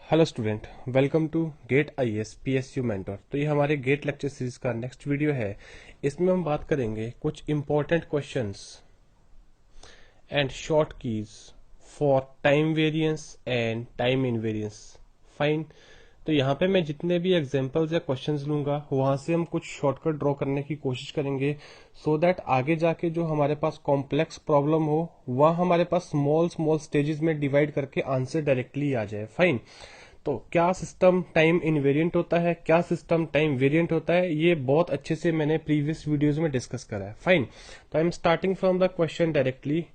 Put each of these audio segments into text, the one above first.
Hello student, welcome to GATE IAS PSU mentor. तो ये हमारे गेट लेक्चर सीरीज का नेक्स्ट वीडियो है। इसमें हम बात करेंगे कुछ important questions and short keys for time variance and time invariance. Fine. तो यहाँ पे मैं जितने भी एग्जांपल्स या क्वेश्चंस लूंगा वहां से हम कुछ शॉर्टकट ड्रॉ करने की कोशिश करेंगे सो दैट आगे जाके जो हमारे पास कॉम्प्लेक्स प्रॉब्लम हो वह हमारे पास स्मॉल स्मॉल स्टेजेस में डिवाइड करके आंसर डायरेक्टली आ जाए। फाइन। तो क्या सिस्टम टाइम इनवेरिएंट होता है, क्या सिस्टम टाइम वेरिएंट होता है, ये बहुत अच्छे से मैंने प्रीवियस वीडियोस में डिस्कस करा है। फाइन। तो I am starting from the question directly.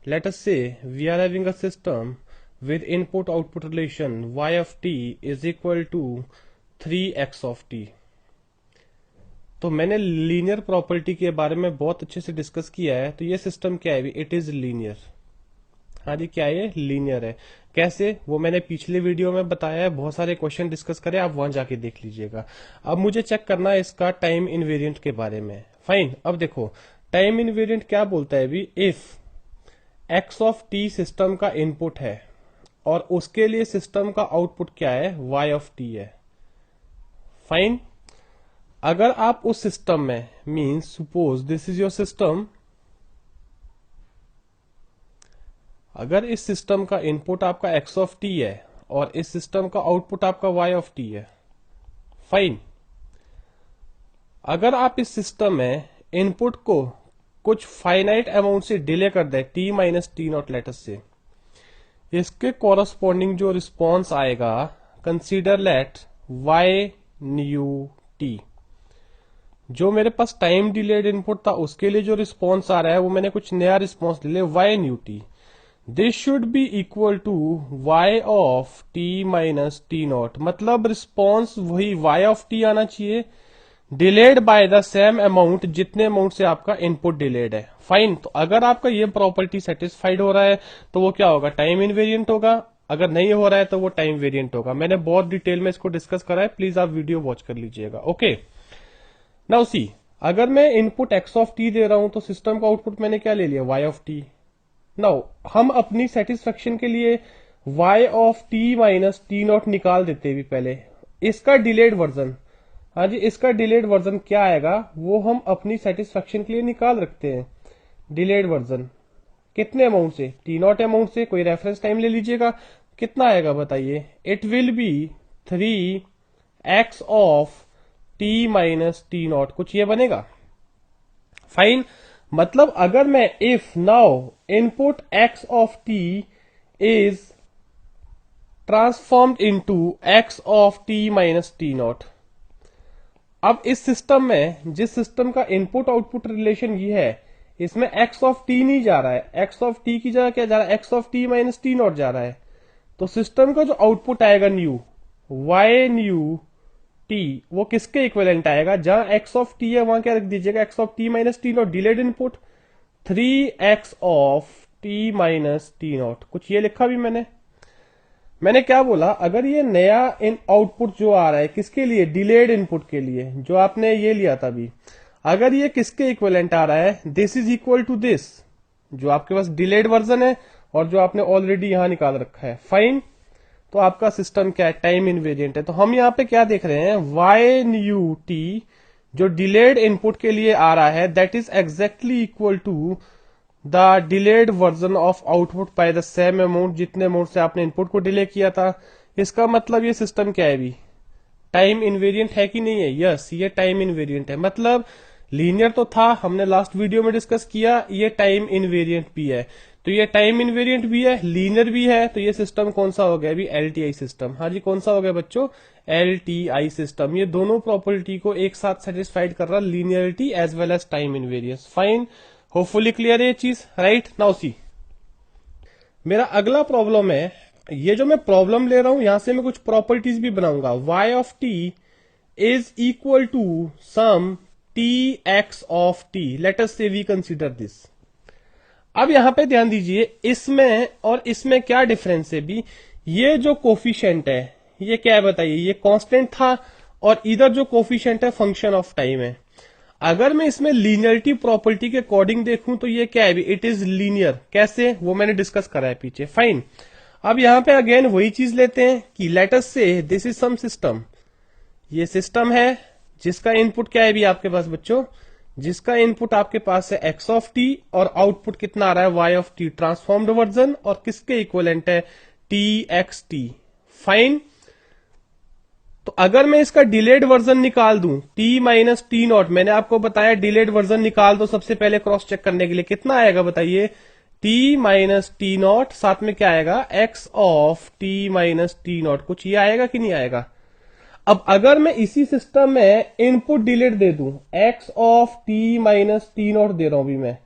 Let us say we are having a system with input output relation y of t is equal to 3x of t। तो मैंने linear property के बारे में बहुत अच्छे से discuss किया है। तो ये सिस्टम क्या है, इट इज लीनियर। हाँ जी, क्या है, लीनियर है। कैसे, वो मैंने पिछले वीडियो में बताया है, बहुत सारे क्वेश्चन डिस्कस करे, आप वहां जाके देख लीजिएगा। अब मुझे चेक करना है इसका टाइम इनवेरिएंट के बारे में। फाइन। अब देखो टाइम इनवेरिएंट क्या बोलता है अभी, if x of T system का इनपुट है और उसके लिए सिस्टम का आउटपुट क्या है, y ऑफ टी है। फाइन। अगर आप उस सिस्टम में, means suppose this is your system, अगर इस सिस्टम का इनपुट आपका x ऑफ टी है और इस सिस्टम का आउटपुट आपका y ऑफ टी है। फाइन। अगर आप इस सिस्टम में इनपुट को कुछ फाइनाइट अमाउंट से डिले कर दे, t minus T naught let's say, इसके कॉरस्पॉन्डिंग जो रिस्पॉन्स आएगा, consider let y new t. जो मेरे पास टाइम डिलेड इनपुट था उसके लिए जो रिस्पॉन्स आ रहा है वो मैंने कुछ नया रिस्पॉन्स ले लिया, y new t. This should be equal to y of t minus T naught. मतलब रिस्पॉन्स वही y ऑफ t आना चाहिए, delayed by the same amount जितने अमाउंट से आपका इनपुट डिलेड है। फाइन। तो अगर आपका ये प्रॉपर्टी सेटिस्फाइड हो रहा है तो वो क्या होगा, टाइम इनवेरिएंट होगा। अगर नहीं हो रहा है तो वो टाइम वेरिएंट होगा। मैंने बहुत डिटेल में इसको डिस्कस करा है, प्लीज आप वीडियो वॉच कर लीजिएगा। ओके, नाउ सी, अगर मैं इनपुट एक्स ऑफ टी दे रहा हूं तो सिस्टम का आउटपुट मैंने क्या ले लिया, वाई ऑफ टी। नाउ हम अपनी सेटिस्फेक्शन के लिए y of T minus T naught निकाल देते भी पहले, इसका डिलेड वर्जन। हाँ जी, इसका डिलेड वर्जन क्या आएगा वो हम अपनी सेटिस्फेक्शन के लिए निकाल रखते हैं। डिलेड वर्जन कितने अमाउंट से, टी नॉट अमाउंट से। कोई रेफरेंस टाइम ले लीजिएगा, कितना आएगा बताइए, it will B 3x of T minus T naught, कुछ ये बनेगा। फाइन। मतलब अगर मैं if now input x of t is transformed into x of t minus T not. अब इस सिस्टम में जिस सिस्टम का इनपुट आउटपुट रिलेशन ये है, इसमें x ऑफ t नहीं जा रहा है, x ऑफ t की जगह क्या जा रहा है, x of t minus T not जा रहा है। तो सिस्टम का जो आउटपुट आएगा न्यू, y न्यू t, वो किसके इक्विवेलेंट आएगा, जहां x ऑफ t है वहां क्या रख दीजिएगा, x of t minus T not, delayed input 3x of t minus T naught. कुछ ये लिखा भी मैंने क्या बोला, अगर ये नया इन आउटपुट जो आ रहा है किसके लिए, डिलेड इनपुट के लिए, जो आपने ये लिया था अभी, अगर ये किसके इक्विवेलेंट आ रहा है, this is equal to this, जो आपके पास डिलेड वर्जन है और जो आपने ऑलरेडी यहां निकाल रखा है। फाइन। तो आपका सिस्टम क्या है, टाइम इनवेरिएंट है। तो हम यहाँ पे क्या देख रहे हैं, y न्यू टी जो डिलेड इनपुट के लिए आ रहा है, that is exactly equal to the delayed version of output by the same amount, जितने अमाउंट से आपने इनपुट को डिले किया था। इसका मतलब ये सिस्टम क्या है, भी टाइम इनवेरिएंट है कि नहीं है। यस, ये टाइम इनवेरिएंट है। मतलब लीनियर तो था, हमने लास्ट वीडियो में डिस्कस किया, ये टाइम इनवेरिएंट भी है। तो ये टाइम इनवेरिएंट भी है, लीनियर भी है। तो ये सिस्टम कौन सा हो गया अभी, एलटीआई सिस्टम। हाँ जी, कौन सा हो गया बच्चों, एलटीआई सिस्टम। ये दोनों प्रॉपर्टी को एक साथ सेटिस्फाइड कर रहा, linearity as well as time invariance. Fine, hopefully clear है ये चीज। राइट। नाउ सी, मेरा अगला प्रॉब्लम है, ये जो मैं प्रॉब्लम ले रहा हूं यहां से मैं कुछ प्रॉपर्टीज भी बनाऊंगा। y of t is equal to some tx of t, let us say we consider this. अब यहां पे ध्यान दीजिए, इसमें और इसमें क्या डिफरेंस है भी, ये जो कोफिशिएंट है ये क्या है बताइए, ये कांस्टेंट था और इधर जो कोफिशिएंट है फंक्शन ऑफ टाइम है। अगर मैं इसमें लीनियरिटी प्रॉपर्टी के अकॉर्डिंग देखूं तो ये क्या है, इट इज लीनियर। कैसे, वो मैंने डिस्कस करा है पीछे। फाइन। अब यहां पे अगेन वही चीज लेते हैं कि late us say this is some system, ये सिस्टम है जिसका इनपुट क्या है भी आपके पास बच्चों, जिसका इनपुट आपके पास है x ऑफ टी और आउटपुट कितना आ रहा है y of T, transformed version, और किसके इक्वलेंट है टी एक्स टी। फाइन। तो अगर मैं इसका डिलेड वर्जन निकाल दूं t माइनस टी नॉट, मैंने आपको बताया डिलेड वर्जन निकाल दो सबसे पहले क्रॉस चेक करने के लिए, कितना आएगा बताइए, t माइनस टी नॉट, साथ में क्या आएगा x of t minus T naught, कुछ ये आएगा कि नहीं आएगा। अब अगर मैं इसी सिस्टम में इनपुट डिलेट दे दूं x of t minus T naught दे रहा हूं भी मैं,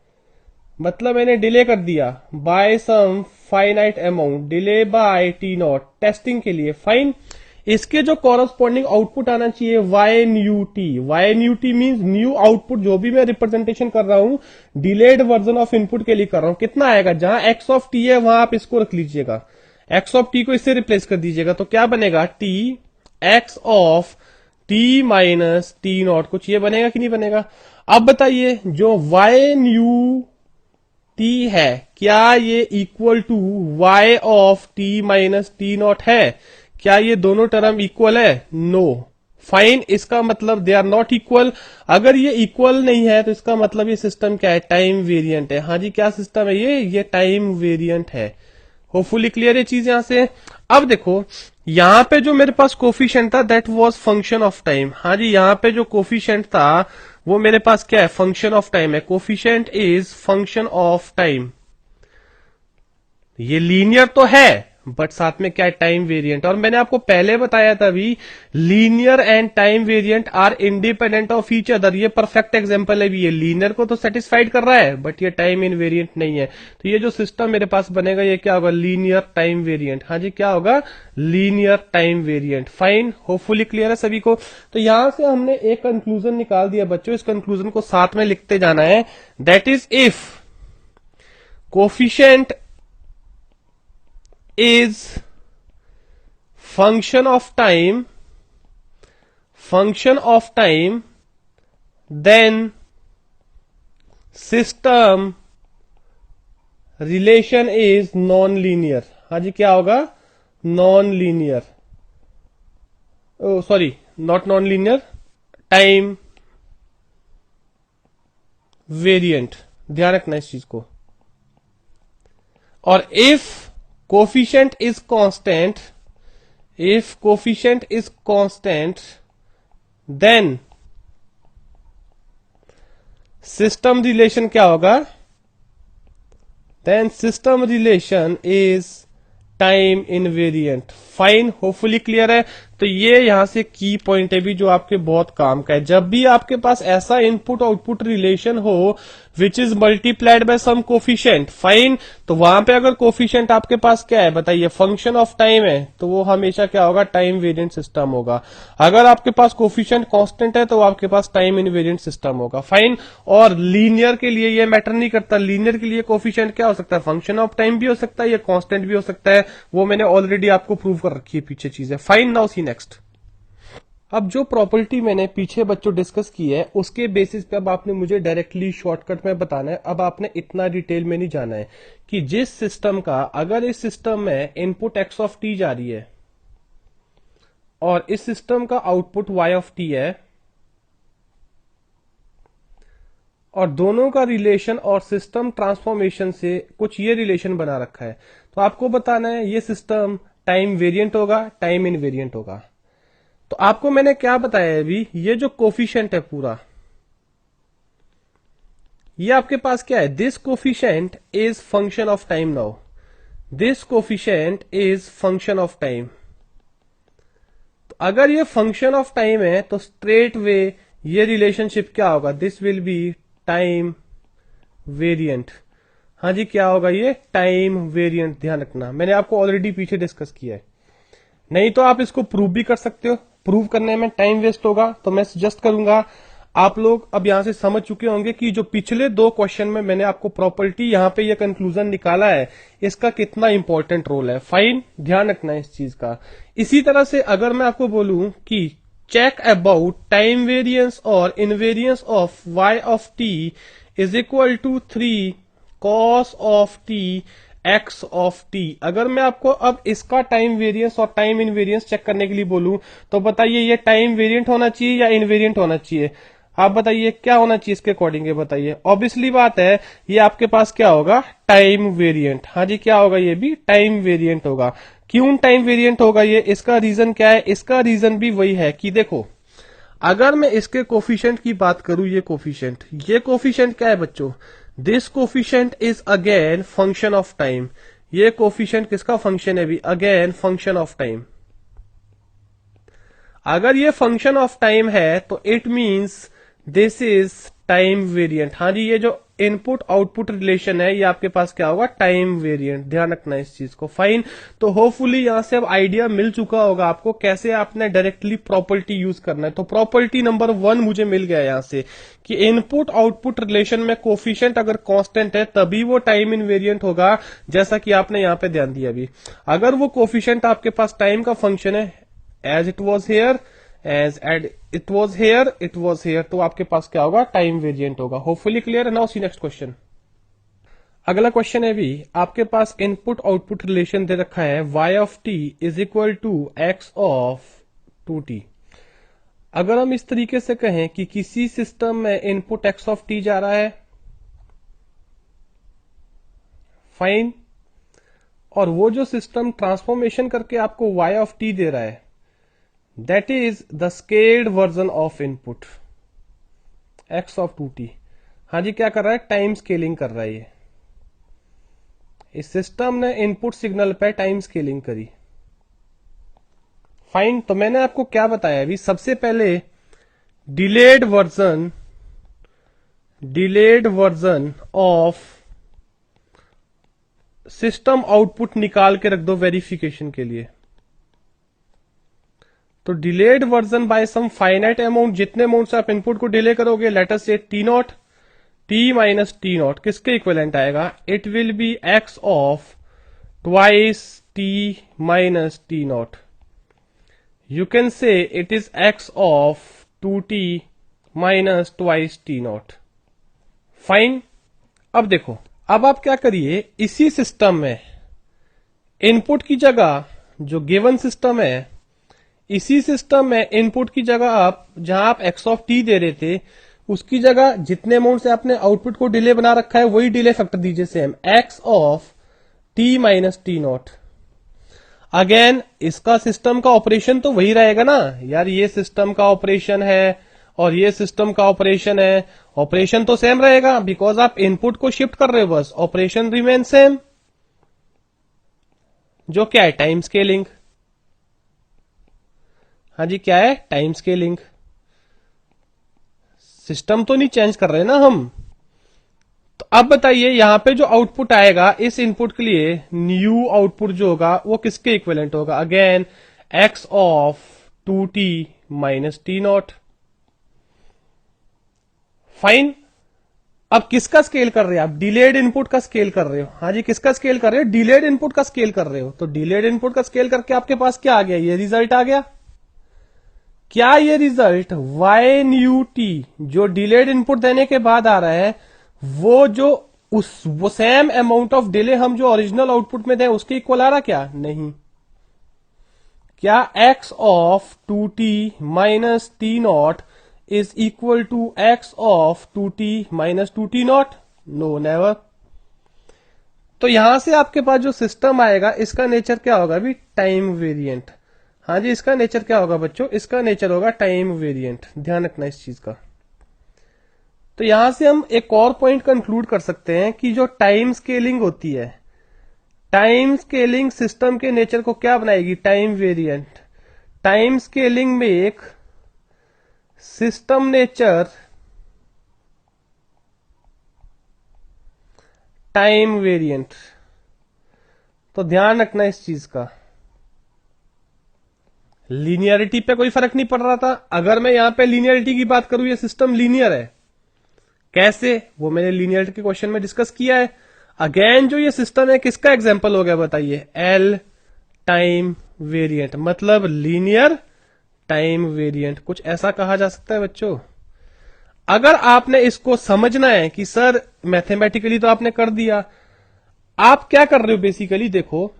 मतलब मैंने डिले कर दिया by some finite amount, delay by t naught testing के लिए। फाइन। इसके जो कॉरस्पॉन्डिंग आउटपुट आना चाहिए y new t, y new t means new output, जो भी मैं रिप्रेजेंटेशन कर रहा हूं डिलेड वर्जन ऑफ इनपुट के लिए कर रहा हूं, कितना आएगा, जहां एक्स ऑफ टी है वहां आप इसको रख लीजिएगा, एक्स ऑफ टी को इससे रिप्लेस कर दीजिएगा, तो क्या बनेगा T x of T minus T naught, कुछ ये बनेगा कि नहीं बनेगा। अब बताइए जो वाई न्यू टी है क्या ये equal to y of T minus T naught है, क्या ये दोनों टर्म इक्वल है, नो। फाइन। इसका मतलब दे आर नॉट इक्वल, अगर ये इक्वल नहीं है तो इसका मतलब ये सिस्टम क्या है, टाइम वेरिएंट है। हाँ जी, क्या सिस्टम है ये टाइम वेरिएंट है। होपफुली क्लियर ये चीज यहां से। अब देखो यहां पे जो मेरे पास कोफिशिएंट था that was function of time. हाँ जी, यहां पे जो कोफिशिएंट था वो मेरे पास क्या है, फंक्शन ऑफ टाइम है, coefficient is function of time. ये लीनियर तो है बट साथ में क्या है, टाइम वेरिएंट। और मैंने आपको पहले बताया था भी linear and time variant are independent of each other, ये परफेक्ट एग्जांपल है भी, ये लीनियर को तो सेटिस्फाइड कर रहा है बट ये टाइम इनवेरिएंट नहीं है। तो ये जो सिस्टम मेरे पास बनेगा ये क्या होगा, लीनियर टाइम वेरिएंट। हाँ जी, क्या होगा, linear time variant. Fine. Hopefully clear है सभी को। तो यहां से हमने एक कंक्लूजन निकाल दिया बच्चों, इस कंक्लूजन को साथ में लिखते जाना है, that is if coefficient is function of time, then system relation is non-linear। हाँ जी, क्या होगा, non-linear, sorry not non-linear, time variant, ध्यान रखना इस चीज को। और if coefficient is constant, if coefficient is constant then system relation क्या होगा, then system relation is time invariant. Fine. Hopefully clear है। तो ये यहां से की पॉइंट है भी जो आपके बहुत काम का है, जब भी आपके पास ऐसा इनपुट आउटपुट रिलेशन हो which is multiplied by some coefficient. Fine. तो वहां पे अगर कोफिशिएंट आपके पास क्या है बताइए, फंक्शन ऑफ टाइम है, तो वो हमेशा क्या होगा, टाइम वेरिएंट सिस्टम होगा। अगर आपके पास कोफिशिएंट कांस्टेंट है तो आपके पास टाइम इनवेरिएंट सिस्टम होगा। फाइन। और लीनियर के लिए ये मैटर नहीं करता, लीनियर के लिए कोफिशिएंट क्या हो सकता है, फंक्शन ऑफ टाइम भी हो सकता है, या कांस्टेंट भी हो सकता है, वो मैंने ऑलरेडी आपको प्रूव कर रखी है पीछे चीजें। फाइन। Now see next. अब जो प्रॉपर्टी मैंने पीछे बच्चों डिस्कस की है उसके बेसिस पे अब आपने मुझे डायरेक्टली शॉर्टकट में बताना है। अब आपने इतना डिटेल में नहीं जाना है कि जिस सिस्टम का, अगर इस सिस्टम में इनपुट एक्स ऑफ टी जा रही है और इस सिस्टम का आउटपुट वाई ऑफ टी है और दोनों का रिलेशन और सिस्टम ट्रांसफॉर्मेशन से कुछ ये रिलेशन बना रखा है, तो आपको बताना है ये सिस्टम टाइम वेरिएंट होगा, टाइम इनवेरिएंट होगा। तो आपको मैंने क्या बताया है अभी, ये जो कोफिशिएंट है पूरा, ये आपके पास क्या है, this coefficient is function of time. Now this coefficient is function of time. तो अगर ये फंक्शन ऑफ टाइम है तो स्ट्रेट वे ये रिलेशनशिप क्या होगा, this will be time variant. हाँ जी, क्या होगा, ये टाइम वेरिएंट। ध्यान रखना, मैंने आपको ऑलरेडी पीछे डिस्कस किया है, नहीं तो आप इसको प्रूव भी कर सकते हो, प्रूव करने में टाइम वेस्ट होगा तो मैं सजेस्ट करूंगा आप लोग अब यहां से समझ चुके होंगे कि जो पिछले दो क्वेश्चन में मैंने आपको प्रॉपर्टी यहां पे ये कंक्लूजन निकाला है इसका कितना इंपॉर्टेंट रोल है। फाइन। ध्यान रखना इस चीज का। इसी तरह से अगर मैं आपको बोलूं कि चेक अबाउट टाइम वेरिएंस और invariance of y of t is equal to 3 cos of t x of t. अगर मैं आपको अब इसका टाइम वेरिएंस और टाइम इनवेरियंस चेक करने के लिए बोलूं तो बताइए ये टाइम वेरिएंट होना चाहिए या इनवेरिएंट होना चाहिए? आप बताइए क्या होना चाहिए इसके अकॉर्डिंग, ये बताइए। ऑब्वियसली बात है ये आपके पास क्या होगा, टाइम वेरिएंट। हाँ जी क्या होगा, ये भी टाइम वेरिएंट होगा। क्यों टाइम वेरिएंट होगा ये, इसका रीजन क्या है? इसका रीजन भी वही है कि देखो अगर मैं इसके कोफिशिएंट की बात करूं, ये कोफिशिएंट क्या है बच्चों, this coefficient is again function of time. ये कोफिशिएंट किसका फंक्शन है भी, अगेन फंक्शन ऑफ टाइम। अगर ये फंक्शन ऑफ टाइम है तो it means this is time variant. हाँ जी ये जो इनपुट आउटपुट रिलेशन है ये आपके पास क्या होगा, टाइम वेरिएंट। ध्यान रखना इस चीज को। फाइन, तो होपफुली यहां से अब आइडिया मिल चुका होगा आपको कैसे आपने डायरेक्टली प्रॉपर्टी यूज करना है। तो प्रॉपर्टी नंबर 1 मुझे मिल गया यहां से कि इनपुट आउटपुट रिलेशन में कोफिशिएंट अगर कांस्टेंट है तभी वो टाइम इनवेरिएंट होगा, जैसा कि आपने यहां पे ध्यान दिया अभी। अगर वो कोफिशिएंट आपके पास टाइम का फंक्शन है as it was here, it was here, तो आपके पास क्या होगा, टाइम वेरिएंट होगा। होपफुली क्लियर है। Now see next question. अगला क्वेश्चन है भी आपके पास इनपुट आउटपुट रिलेशन दे रखा है y of t is equal to x of 2t। अगर हम इस तरीके से कहें कि किसी सिस्टम में इनपुट x ऑफ t जा रहा है, फाइन, और वो जो सिस्टम ट्रांसफॉर्मेशन करके आपको y ऑफ t दे रहा है that is the scaled version of input x of 2t। हाँ जी क्या कर रहा है, टाइम स्केलिंग कर रहा है ये। इस सिस्टम ने इनपुट सिग्नल पे टाइम स्केलिंग करी। फाइन, तो मैंने आपको क्या बताया अभी, सबसे पहले delayed version of system output निकाल के रख दो वेरिफिकेशन के लिए। तो delayed version by some finite amount, जितने अमाउंट से आप इनपुट को डिले करोगे, लेट अस से T not, T minus T not किसके इक्विवेलेंट आएगा, it will B x of twice T minus T not. You can से it is x of 2t minus twice T not. Fine, अब देखो, अब आप क्या करिए, इसी सिस्टम में इनपुट की जगह जो गिवन सिस्टम है, इसी सिस्टम में इनपुट की जगह आप जहां आप x ऑफ t दे रहे थे उसकी जगह जितने अमाउंट से आपने आउटपुट को डिले बना रखा है वही डिले फैक्टर दीजिए same, x of t minus T naught. Again इसका सिस्टम का ऑपरेशन तो वही रहेगा ना यार, ये सिस्टम का ऑपरेशन है और ये सिस्टम का ऑपरेशन है, ऑपरेशन तो सेम रहेगा बिकॉज आप इनपुट को शिफ्ट कर रहे हो, बस ऑपरेशन रिमेन सेम, जो क्या है, टाइम स्केलिंग। हाँ जी क्या है, टाइम स्केलिंग। सिस्टम तो नहीं चेंज कर रहे ना हम। तो अब बताइए यहां पे जो आउटपुट आएगा इस इनपुट के लिए, न्यू आउटपुट जो होगा वो किसके इक्विवेलेंट होगा, again x of 2t minus T not. Fine, अब किसका स्केल कर रहे हो आप, डिलेड इनपुट का स्केल कर रहे हो। हाँ जी किसका स्केल कर रहे हो, डिलेड इनपुट का स्केल कर रहे हो। तो डिलेड इनपुट का स्केल करके आपके पास क्या आ गया, ये रिजल्ट आ गया। क्या ये रिजल्ट y न्यू t जो डिलेड इनपुट देने के बाद आ रहा है वो सेम अमाउंट ऑफ डिले हम जो ओरिजिनल आउटपुट में दें उसके इक्वल आ रहा, क्या नहीं। क्या x of 2t minus T naught is equal to x of 2t minus 2t naught, no never. तो यहां से आपके पास जो सिस्टम आएगा इसका नेचर क्या होगा अभी, टाइम वेरिएंट। हाँ जी इसका नेचर क्या होगा बच्चों, इसका नेचर होगा टाइम वेरिएंट। ध्यान रखना इस चीज का। तो यहां से हम एक और पॉइंट कंक्लूड कर सकते हैं कि जो टाइम स्केलिंग होती है, टाइम स्केलिंग सिस्टम के नेचर को क्या बनाएगी, टाइम वेरिएंट। टाइम स्केलिंग में एक सिस्टम नेचर टाइम वेरिएंट। तो ध्यान रखना इस चीज का, लीनियरिटी पे कोई फर्क नहीं पड़ रहा था। अगर मैं यहां पे लीनियरिटी की बात करूं, ये सिस्टम लीनियर है, कैसे, वो मैंने लीनियरिटी के क्वेश्चन में डिस्कस किया है। अगेन जो ये सिस्टम है किसका एग्जांपल हो गया बताइए, एल टाइम वेरिएंट, मतलब लीनियर टाइम वेरिएंट, कुछ ऐसा कहा जा सकता है बच्चों। अगर आपने इसको समझना है कि सर मैथमेटिकली तो आपने कर दिया, आप क्या कर रहे हो बेसिकली, देखो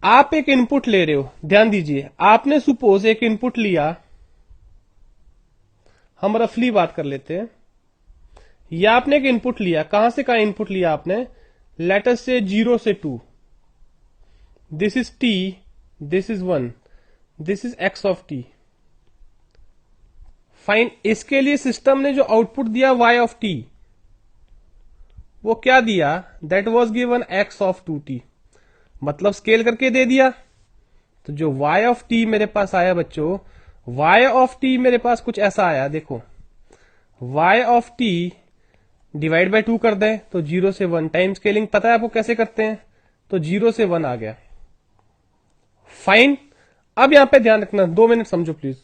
आप एक इनपुट ले रहे हो, ध्यान दीजिए, आपने सुपोज एक इनपुट लिया, हम रफली बात कर लेते हैं, या आपने एक इनपुट लिया, कहां से कहां इनपुट लिया आपने, लेटर से 0 से 2, this is t, this is 1, this is x of t। Fine, इसके लिए सिस्टम ने जो आउटपुट दिया y ऑफ t, वो क्या दिया, that was given x of 2t, मतलब स्केल करके दे दिया। तो जो y ऑफ t मेरे पास आया बच्चों, y ऑफ t मेरे पास कुछ ऐसा आया, देखो y of t divide by 2 कर दें तो 0 से 1, टाइम स्केलिंग पता है आपको कैसे करते हैं, तो 0 से 1 आ गया। फाइन, अब यहां पे ध्यान रखना, 2 मिनट समझो प्लीज।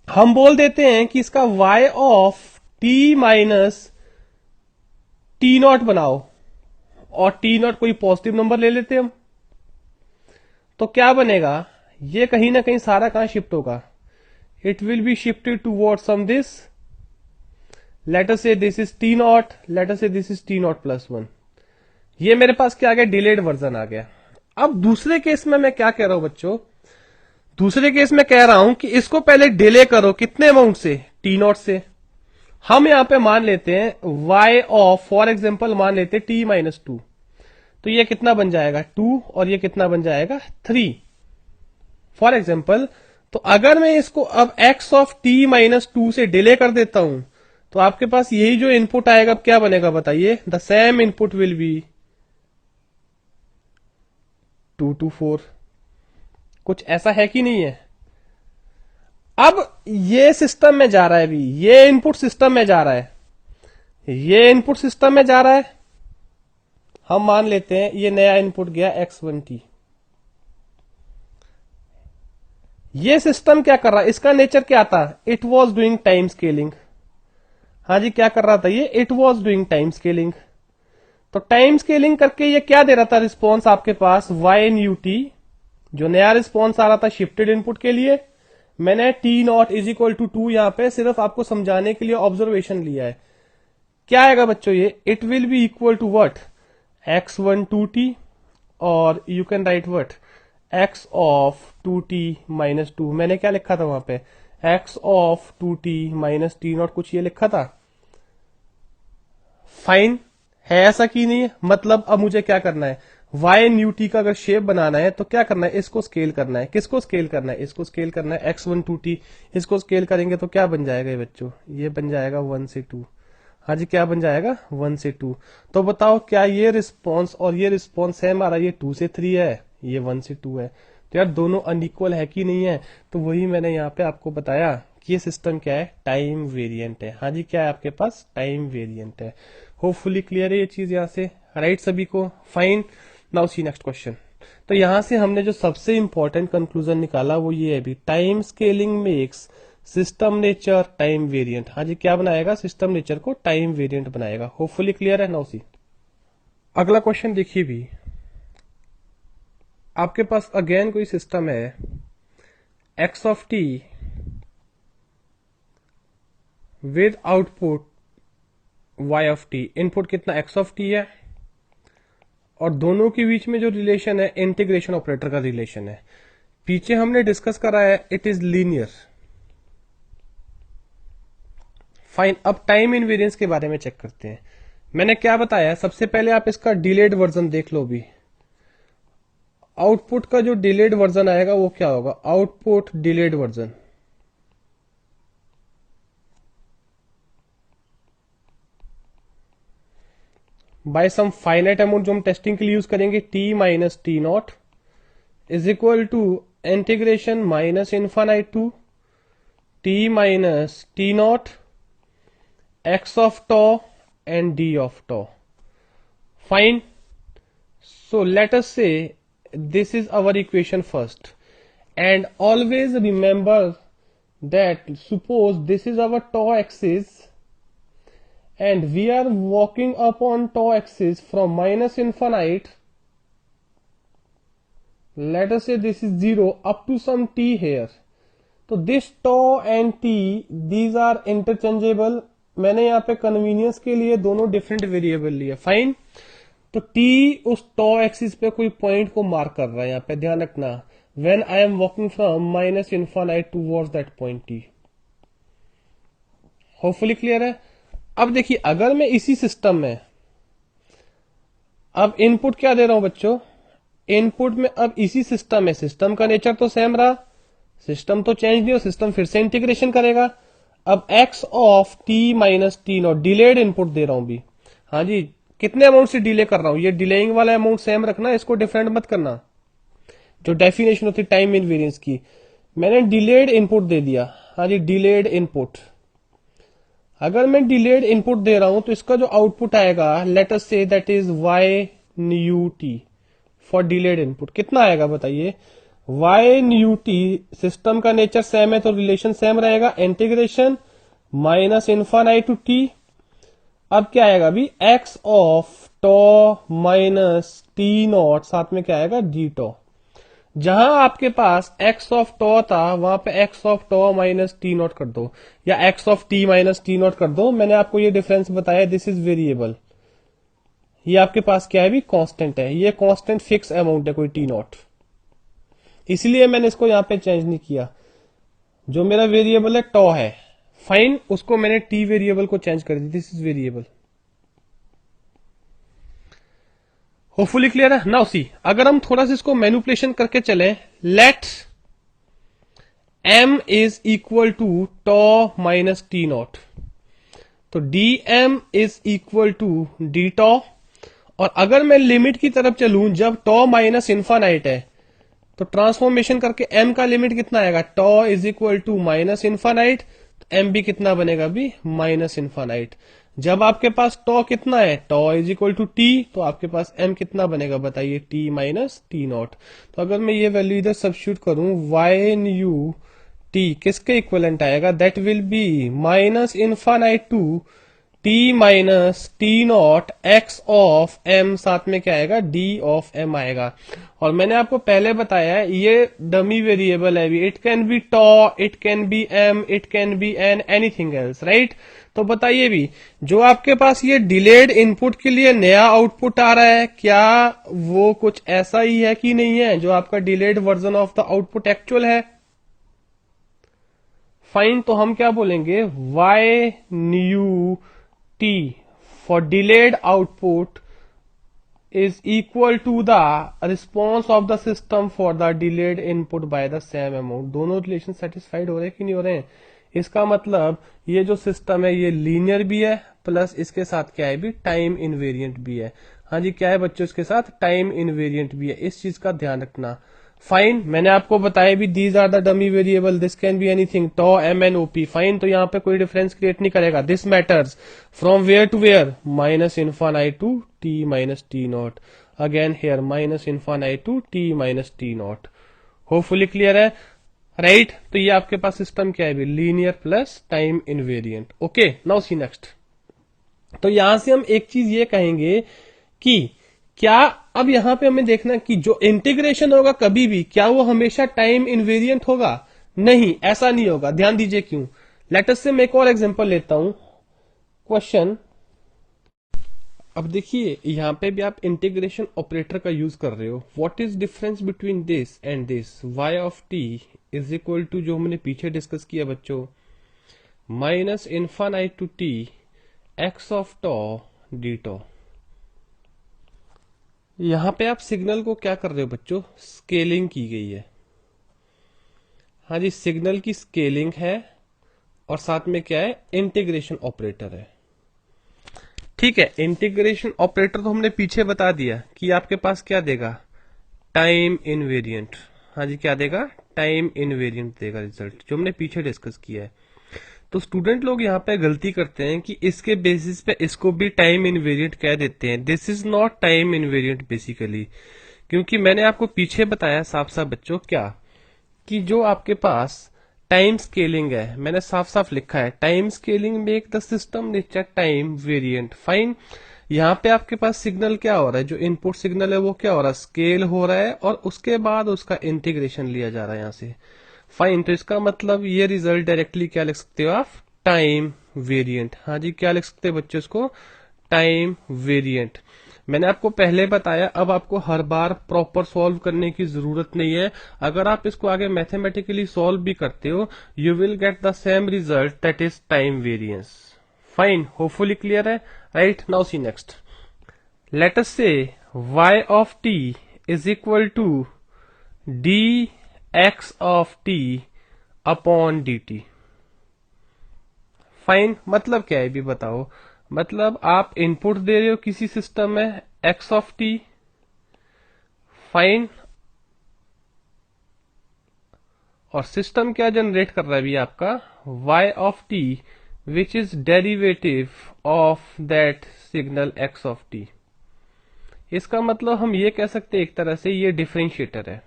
हम बोल देते हैं कि इसका y of t minus T not बनाओ, और टी नॉट कोई पॉजिटिव नंबर ले लेते हैं हम, तो क्या बनेगा, ये कहीं ना कहीं सारा कहां शिफ्ट होगा, it will be shifted towards some this, let us say this is T not, let us say this is T not plus 1। ये मेरे पास क्या आ गया, डिलेड वर्जन आ गया। अब दूसरे केस में मैं क्या कह रहा हूं बच्चों, दूसरे केस में कह रहा हूं कि इसको पहले डिले करो, कितने अमाउंट से, टी नॉट से। हम यहां पे मान लेते हैं y ऑफ, फॉर एग्जाम्पल मान लेते हैं t माइनस 2, तो ये कितना बन जाएगा 2, और ये कितना बन जाएगा 3 फॉर एग्जाम्पल। तो अगर मैं इसको अब x ऑफ t माइनस 2 से डिले कर देता हूं, तो आपके पास यही जो इनपुट आएगा, अब क्या बनेगा बताइए, the same input will be 2 to 4। कुछ ऐसा है कि नहीं है। अब ये सिस्टम में जा रहा है, अभी ये इनपुट सिस्टम में जा रहा है, ये इनपुट सिस्टम में जा रहा है, हम मान लेते हैं ये नया इनपुट गया x1t। ये सिस्टम क्या कर रहा है, इसका नेचर क्या था, it was doing time scaling. हाँ जी, क्या कर रहा था ये, it was doing time scaling. तो टाइम स्केलिंग करके ये क्या दे रहा था रिस्पॉन्स आपके पास, y इन ut, जो नया रिस्पॉन्स आ रहा था शिफ्टेड इनपुट के लिए। मैंने t naught is equal to 2 यहां पे सिर्फ आपको समझाने के लिए ऑब्जर्वेशन लिया है। क्या आएगा बच्चों ये, it will be equal to what, x1 2t, और you can write what, x of 2t minus 2। मैंने क्या लिखा था वहां पे, x of 2t minus T naught, कुछ ये लिखा था। फाइन, है ऐसा कि नहीं है, मतलब अब मुझे क्या करना है, y इन ut का अगर शेप बनाना है तो क्या करना है, इसको स्केल करना है, किसको स्केल करना है, इसको स्केल करना है, x1 2t, इसको स्केल करेंगे तो क्या बन जाएगा ये बच्चों, ये बन जाएगा 1 से 2। हाँ जी, क्या बन जाएगा 1 से 2। तो बताओ क्या ये रिस्पॉन्स और ये रिस्पॉन्स है हमारा, ये 2 से 3 है, ये 1 से 2 है, तो यार दोनों अनइक्वल है कि नहीं है। तो वही मैंने यहाँ पे आपको बताया कि ये सिस्टम क्या है, टाइम वेरिएंट है। हाँ जी, क्या है आपके पास, टाइम वेरिएंट है। होपफुली क्लियर है ये चीज यहाँ से, राइट सभी को। Fine, now see next question. तो यहां से हमने जो सबसे इंपॉर्टेंट कंक्लूजन निकाला वो ये है, भी time scaling makes system nature time variant. हाँ जी, क्या बनाएगा, सिस्टम नेचर को टाइम वेरिएंट बनाएगा। होपफुली क्लियर है। नाउ सी अगला क्वेश्चन देखिए, भी आपके पास अगेन कोई सिस्टम है, x of t with output y of t, input कितना x ऑफ t है, और दोनों के बीच में जो रिलेशन है इंटीग्रेशन ऑपरेटर का रिलेशन है। पीछे हमने डिस्कस करा है, इट इज लीनियर। फाइन, अब टाइम इनवेरियंस के बारे में चेक करते हैं। मैंने क्या बताया, सबसे पहले आप इसका डिलेड वर्जन देख लो। भी आउटपुट का जो डिलेड वर्जन आएगा वो क्या होगा, output delayed version. By some finite amount जो हम टेस्टिंग के लिए यूज करेंगे, t minus T naught is equal to integration minus infinite to t minus T naught x of tau and d of tau. Fine. So let us say this is our equation first, and always remember that suppose this is our tau axis and we are walking upon tau axis from minus infinite, let us say this is 0 up to some t here. So this tau and t, these are interchangeable. मैंने यहाँ पे convenience के लिए दोनों different variable लिए। Fine, तो T उस टॉ axis पे कोई पॉइंट को मार्क कर रहा है, यहां पे ध्यान रखना, when I am walking from minus infinite towards that point T. Hopefully clear है। अब देखिए, अगर मैं इसी सिस्टम में अब इनपुट क्या दे रहा हूं बच्चों, इनपुट में अब इसी सिस्टम में, सिस्टम का नेचर तो सेम रहा, सिस्टम तो चेंज नहीं हो, सिस्टम फिर से इंटीग्रेशन करेगा। अब x of t minus T not delayed input दे रहा हूं भी। हाँ जी, कितने अमाउंट से डिले कर रहा हूं, ये डिलेइंग वाला अमाउंट सेम रखना, इसको डिफरेंट मत करना। जो डेफिनेशन होती है टाइम इनवेरियंस की, मैंने डिलेड इनपुट दे दिया। हाँ जी, डिलेड इनपुट। अगर मैं डिलेड इनपुट दे रहा हूं तो इसका जो आउटपुट आएगा, let us say that is y new t for delayed input, कितना आएगा बताइए, y न्यू टी, सिस्टम का नेचर सेम है तो रिलेशन सेम रहेगा, integration minus infinite to t. अब क्या आएगा अभी, x of tau minus T naught, साथ में क्या आएगा डी टॉ। जहां आपके पास x ऑफ टॉ था वहां पे x of tau minus T naught कर दो, या x of T minus T naught कर दो। मैंने आपको ये डिफरेंस बताया, दिस इज वेरिएबल, ये आपके पास क्या है भी, कांस्टेंट है, ये कांस्टेंट फिक्स अमाउंट है कोई टी नॉट, इसलिए मैंने इसको यहां पे चेंज नहीं किया। जो मेरा वेरिएबल है टॉ है, फाइन, उसको मैंने टी वेरिएबल को चेंज कर दिया, this is variable. Hopefully clear है। नाउ सी, अगर हम थोड़ा सा इसको मैनिपुलेशन करके चले, let m is equal to tau minus T not, तो dm is equal to D tau. और अगर मैं लिमिट की तरफ चलूं, जब टॉ माइनस इन्फानाइट है, तो ट्रांसफॉर्मेशन करके m का लिमिट कितना आएगा, tau is equal to minus infinite, m भी कितना बनेगा भी, माइनस इन्फानाइट। जब आपके पास टॉ कितना है, tau is equal to t, तो आपके पास m कितना बनेगा बताइए, t माइनस टी नॉट। तो अगर मैं ये वैल्यू इधर सब्स्टिट्यूट करूं, y न्यू टी किसके इक्वलेंट आएगा, that will be minus infinite to t minus T naught x of m, साथ में क्या आएगा, डी ऑफ एम आएगा। और मैंने आपको पहले बताया है ये डमी वेरिएबल है भी, it can be tau, it can be m, it can be n, anything else, right. तो बताइए भी, जो आपके पास ये डिलेड इनपुट के लिए नया आउटपुट आ रहा है, क्या वो कुछ ऐसा ही है कि नहीं है, जो आपका delayed version of the output actual है। फाइन, तो हम क्या बोलेंगे, y new t for delayed output is equal to the response of the system for the delayed input by the same amount। दोनों रिलेशन सेटिस्फाइड हो रहे हैं कि नहीं हो रहे हैं। इसका मतलब ये जो सिस्टम है ये लीनियर भी है, प्लस इसके साथ क्या है भी, टाइम इनवेरिएंट भी है। हाँ जी, क्या है बच्चों, इसके साथ टाइम इनवेरिएंट भी है, इस चीज का ध्यान रखना। फाइन, मैंने आपको बताया भी, these are the dummy variable, this can be anything, tau m n o p. Fine, तो यहाँ पे कोई डिफरेंस क्रिएट नहीं करेगा, this matters from where to where, minus infinite to t minus T naught, again here minus infinite to t minus T naught. Hopefully clear है, right. तो ये आपके पास सिस्टम क्या है भी, linear plus time invariant. Okay, now see next. तो यहां से हम एक चीज ये कहेंगे कि क्या, अब यहां पे हमें देखना कि जो इंटीग्रेशन होगा कभी भी, क्या वो हमेशा टाइम इनवेरिएंट होगा, नहीं, ऐसा नहीं होगा। ध्यान दीजिए क्यों। लेट अस से मैं एक और एग्जांपल लेता हूं, क्वेश्चन। अब देखिए, यहां पे भी आप इंटीग्रेशन ऑपरेटर का यूज कर रहे हो। What is difference between this and this, y of t is equal to, जो हमने पीछे डिस्कस किया बच्चों, minus infinite to t x of tau D tau. यहां पे आप सिग्नल को क्या कर रहे हो बच्चों, स्केलिंग की गई है। हाँ जी, सिग्नल की स्केलिंग है, और साथ में क्या है, इंटीग्रेशन ऑपरेटर है। ठीक है, इंटीग्रेशन ऑपरेटर तो हमने पीछे बता दिया कि आपके पास क्या देगा, टाइम इनवेरिएंट। हाँ जी, क्या देगा, टाइम इनवेरिएंट देगा रिजल्ट, जो हमने पीछे डिस्कस किया है। तो स्टूडेंट लोग यहाँ पे गलती करते हैं कि इसके बेसिस पे इसको भी टाइम इनवेरिएंट कह देते हैं। This is not time invariant basically, क्योंकि मैंने आपको पीछे बताया साफ साफ बच्चों क्या, कि जो आपके पास टाइम स्केलिंग है, मैंने साफ साफ लिखा है, time scaling make the system nature time variant. Fine, यहाँ पे आपके पास सिग्नल क्या हो रहा है, जो इनपुट सिग्नल है वो क्या हो रहा है, स्केल हो रहा है, और उसके बाद उसका इंटीग्रेशन लिया जा रहा है यहाँ से। फाइन, तो इसका मतलब ये रिजल्ट डायरेक्टली क्या लिख सकते हो आप, टाइम वेरिएंट। हाँ जी, क्या लिख सकते हैं बच्चों इसको, टाइम वेरिएंट। मैंने आपको पहले बताया, अब आपको हर बार प्रॉपर सॉल्व करने की जरूरत नहीं है। अगर आप इसको आगे मैथमेटिकली सॉल्व भी करते हो, you will get the same result, that is time variance. Fine, hopefully clear है, right. Now see next, let us say y of t is equal to dx of t upon dt। Fine, मतलब क्या है भी बताओ। मतलब आप input दे रहे हो किसी सिस्टम में x ऑफ t, फाइन, और सिस्टम क्या जनरेट कर रहा है भी आपका y of t which is derivative of that signal x of t। इसका मतलब हम ये कह सकते हैं एक तरह से ये डिफरेंशिएटर है।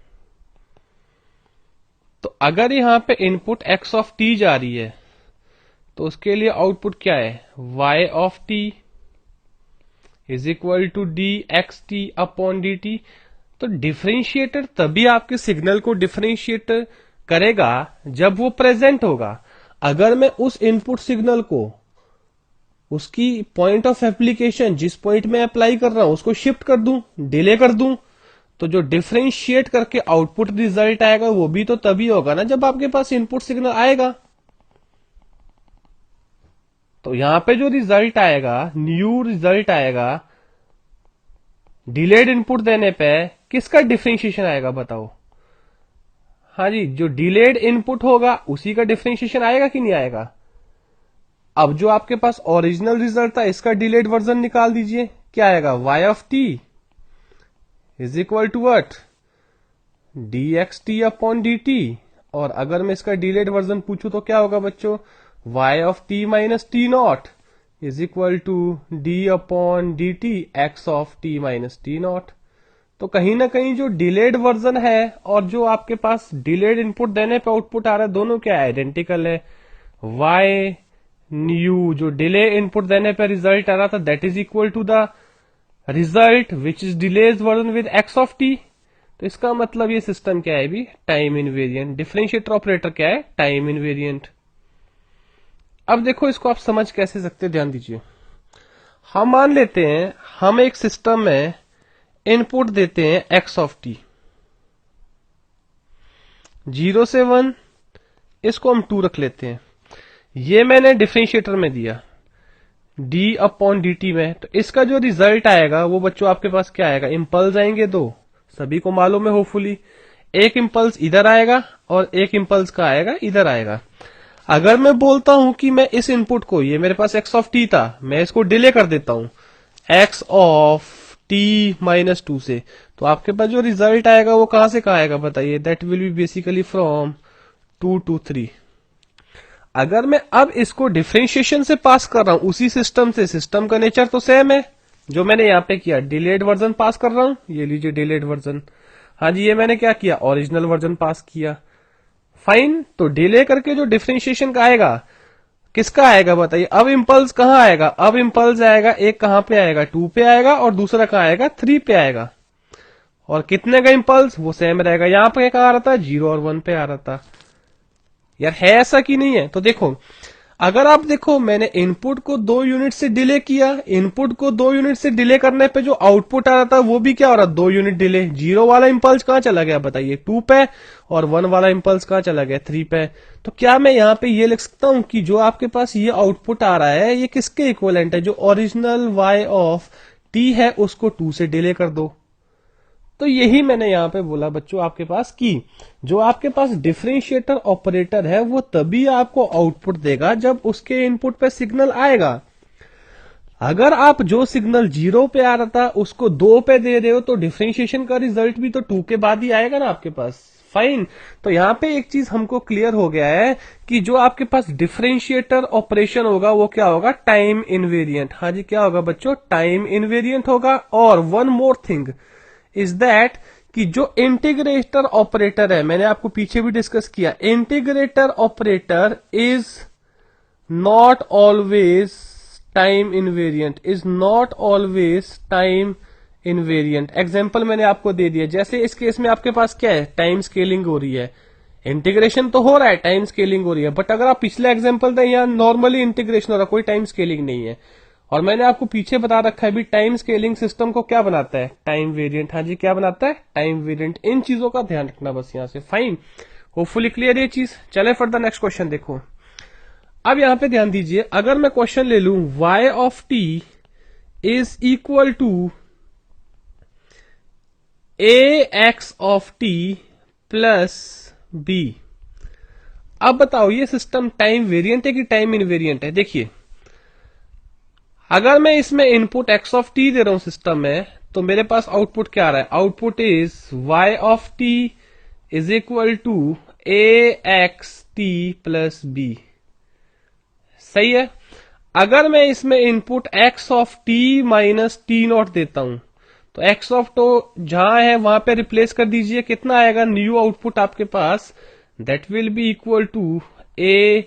तो अगर यहां पे इनपुट x ऑफ t जा रही है तो उसके लिए आउटपुट क्या है, y of t is equal to d x t upon d t. तो डिफरेंशिएटर तभी आपके सिग्नल को डिफरेंशिएट करेगा जब वो प्रेजेंट होगा। अगर मैं उस इनपुट सिग्नल को उसकी पॉइंट ऑफ एप्लीकेशन जिस पॉइंट में अप्लाई कर रहा हूं उसको शिफ्ट कर दूं, डिले कर दूं, तो जो डिफरेंशिएट करके आउटपुट रिजल्ट आएगा वो भी तो तभी होगा ना जब आपके पास इनपुट सिग्नल आएगा। तो यहां पे जो रिजल्ट आएगा, न्यू रिजल्ट आएगा, डिलेड इनपुट देने पे किसका डिफरेंशिएशन आएगा बताओ। हाँ जी, जो डिलेड इनपुट होगा उसी का डिफरेंशिएशन आएगा कि नहीं आएगा। अब जो आपके पास ओरिजिनल रिजल्ट था इसका डिलेड वर्जन निकाल दीजिए, क्या आएगा, y of t is equal to what, d x t upon d t. और अगर मैं इसका डिलेड वर्जन पूछूं तो क्या होगा बच्चों, y of t minus T naught is equal to d upon d t x of t minus T not. तो कहीं ना कहीं जो डिलेड वर्जन है और जो आपके पास डिलेड इनपुट देने पे आउटपुट आ रहा है दोनों क्या आइडेंटिकल है। y न्यू जो डिले इनपुट देने पे रिजल्ट आ रहा था that is equal to the result which is delays version with x of t। तो इसका मतलब ये सिस्टम क्या है भी, टाइम इनवेरिएंट। डिफरेंशिएटर ऑपरेटर क्या है, टाइम इनवेरिएंट। अब देखो इसको आप समझ कैसे सकते, ध्यान दीजिए। हम मान लेते हैं हम एक सिस्टम में इनपुट देते हैं x ऑफ t, 0 से 1, इसको हम 2 रख लेते हैं। ये मैंने डिफरेंशिएटर में दिया d अपॉन डी टी में। तो इसका जो रिजल्ट आएगा वो बच्चों आपके पास क्या आएगा, इंपल्स आएंगे दो, सभी को मालूम है होपफुली। एक इंपल्स इधर आएगा और एक इंपल्स का आएगा इधर आएगा। अगर मैं बोलता हूं कि मैं इस इनपुट को, ये मेरे पास x ऑफ t था, मैं इसको डिले कर देता हूं x ऑफ t माइनस 2 से, तो आपके पास जो रिजल्ट आएगा वो कहां से कहां आएगा बताइए, that will B basically from 2 to 3। अगर मैं अब इसको डिफरेंशिएशन से पास कर रहा हूं उसी सिस्टम से, सिस्टम का नेचर तो सेम है, जो मैंने यहां पे किया डिलेड वर्जन पास कर रहा हूं, ये लीजिए डिलेड वर्जन। हाँ जी, ये मैंने क्या किया, ओरिजिनल वर्जन पास किया। फाइन, तो डिले करके जो डिफरेंशिएशन का आएगा किसका आएगा बताइए। अब इंपल्स कहां आएगा, अब इंपल्स आएगा एक कहां पे आएगा, 2 पे आएगा, और दूसरा कहां आएगा, 3 पे आएगा। और कितने का इंपल्स वो सेम रहेगा, यहां पे कहां आ रहा था, 0 और 1 पे आ रहा था। यार है ऐसा कि नहीं है। तो देखो अगर आप देखो मैंने इनपुट को 2 यूनिट से डिले किया, इनपुट को 2 यूनिट से डिले करने पे जो आउटपुट आ रहा था वो भी क्या हो रहा, 2 यूनिट डिले। 0 वाला इंपल्स कहां चला गया बताइए, 2 पे, और 1 वाला इंपल्स कहां चला गया, 3 पे। तो क्या मैं यहां पे ये लिख सकता हूं कि जो आपके पास ये आउटपुट आ रहा है ये किसके इक्विवेलेंट है, जो ओरिजिनल y ऑफ t है उसको 2 से डिले कर दो। तो यही मैंने यहां पे बोला बच्चों आपके पास कि जो आपके पास डिफरेंशिएटर ऑपरेटर है वो तभी आपको आउटपुट देगा जब उसके इनपुट पे सिग्नल आएगा। अगर आप जो सिग्नल 0 पे आ रहा था उसको 2 पे दे रहे हो तो डिफरेंशिएशन का रिजल्ट भी तो 2 के बाद ही आएगा ना आपके पास। फाइन, तो यहां पे एक चीज हमको क्लियर हो गया है कि जो आपके पास डिफरेंशिएटर ऑपरेशन होगा वो क्या होगा, टाइम इनवेरिएंट। हाँ जी, क्या होगा बच्चों, टाइम इनवेरिएंट होगा। और one more thing is that कि जो इंटीग्रेटर ऑपरेटर है, मैंने आपको पीछे भी डिस्कस किया, integrator operator is not always time invariant, is not always time invariant. Example मैंने आपको दे दिया, जैसे इस केस में आपके पास क्या है, टाइम स्केलिंग हो रही है, इंटीग्रेशन तो हो रहा है, टाइम स्केलिंग हो रही है। बट अगर आप पिछले एग्जांपल दें, यहां नॉर्मली इंटीग्रेशन हो रहा है, कोई टाइम स्केलिंग नहीं है। और मैंने आपको पीछे बता रखा है भी टाइम स्केलिंग सिस्टम को क्या बनाता है, टाइम वेरिएंट। हाँ जी, क्या बनाता है, टाइम वेरिएंट। इन चीजों का ध्यान रखना बस यहां से। फाइन, होपफुली क्लियर ये चीज। चले फॉर द नेक्स्ट क्वेश्चन देखो। अब यहां पे ध्यान दीजिए, अगर मैं क्वेश्चन ले लूं y of t is equal to ax of t plus b। अब बताओ ये सिस्टम टाइम वेरिएंट है कि टाइम इनवेरिएंट है। देखिए, अगर मैं इसमें इनपुट x ऑफ t दे रहा हूं सिस्टम में, तो मेरे पास आउटपुट क्या आ रहा है, output is y of t is equal to ax t plus b। सही है। अगर मैं इसमें input x of t minus T naught देता हूं, तो x ऑफ तो जहां है वहां पे रिप्लेस कर दीजिए, कितना आएगा न्यू आउटपुट आपके पास, that will be equal to a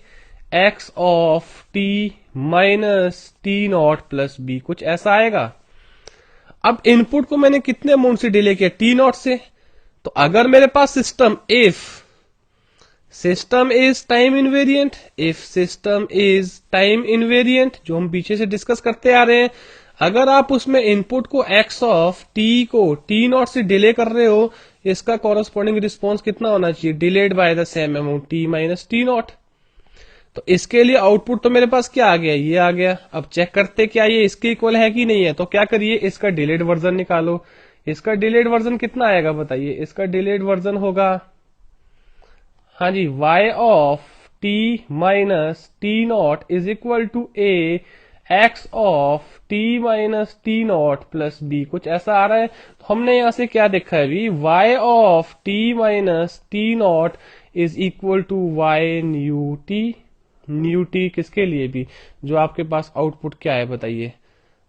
x of t minus T not plus b, कुछ ऐसा आएगा। अब इनपुट को मैंने कितने अमाउंट से डिले किया, टी नॉट से। तो अगर मेरे पास system if system is time invariant, if system is time invariant, जो हम पीछे से डिस्कस करते आ रहे हैं, अगर आप उसमें इनपुट को x ऑफ t को t नॉट से डिले कर रहे हो, इसका कॉरस्पॉन्डिंग रिस्पॉन्स कितना होना चाहिए, delayed by the same amount t minus T not. तो इसके लिए आउटपुट तो मेरे पास क्या आ गया, ये आ गया। अब चेक करते क्या ये इसके इक्वल है कि नहीं है, तो क्या करिए, इसका डिलेड वर्जन निकालो। इसका डिलेड वर्जन कितना आएगा बताइए, इसका डिलेड वर्जन होगा, हाँ जी, y of t minus T naught is equal to a x of t minus T not plus b, कुछ ऐसा आ रहा है। तो हमने यहां से क्या देखा है अभी, y of t minus T naught is equal to y new t किसके लिए भी, जो आपके पास आउटपुट क्या है बताइए।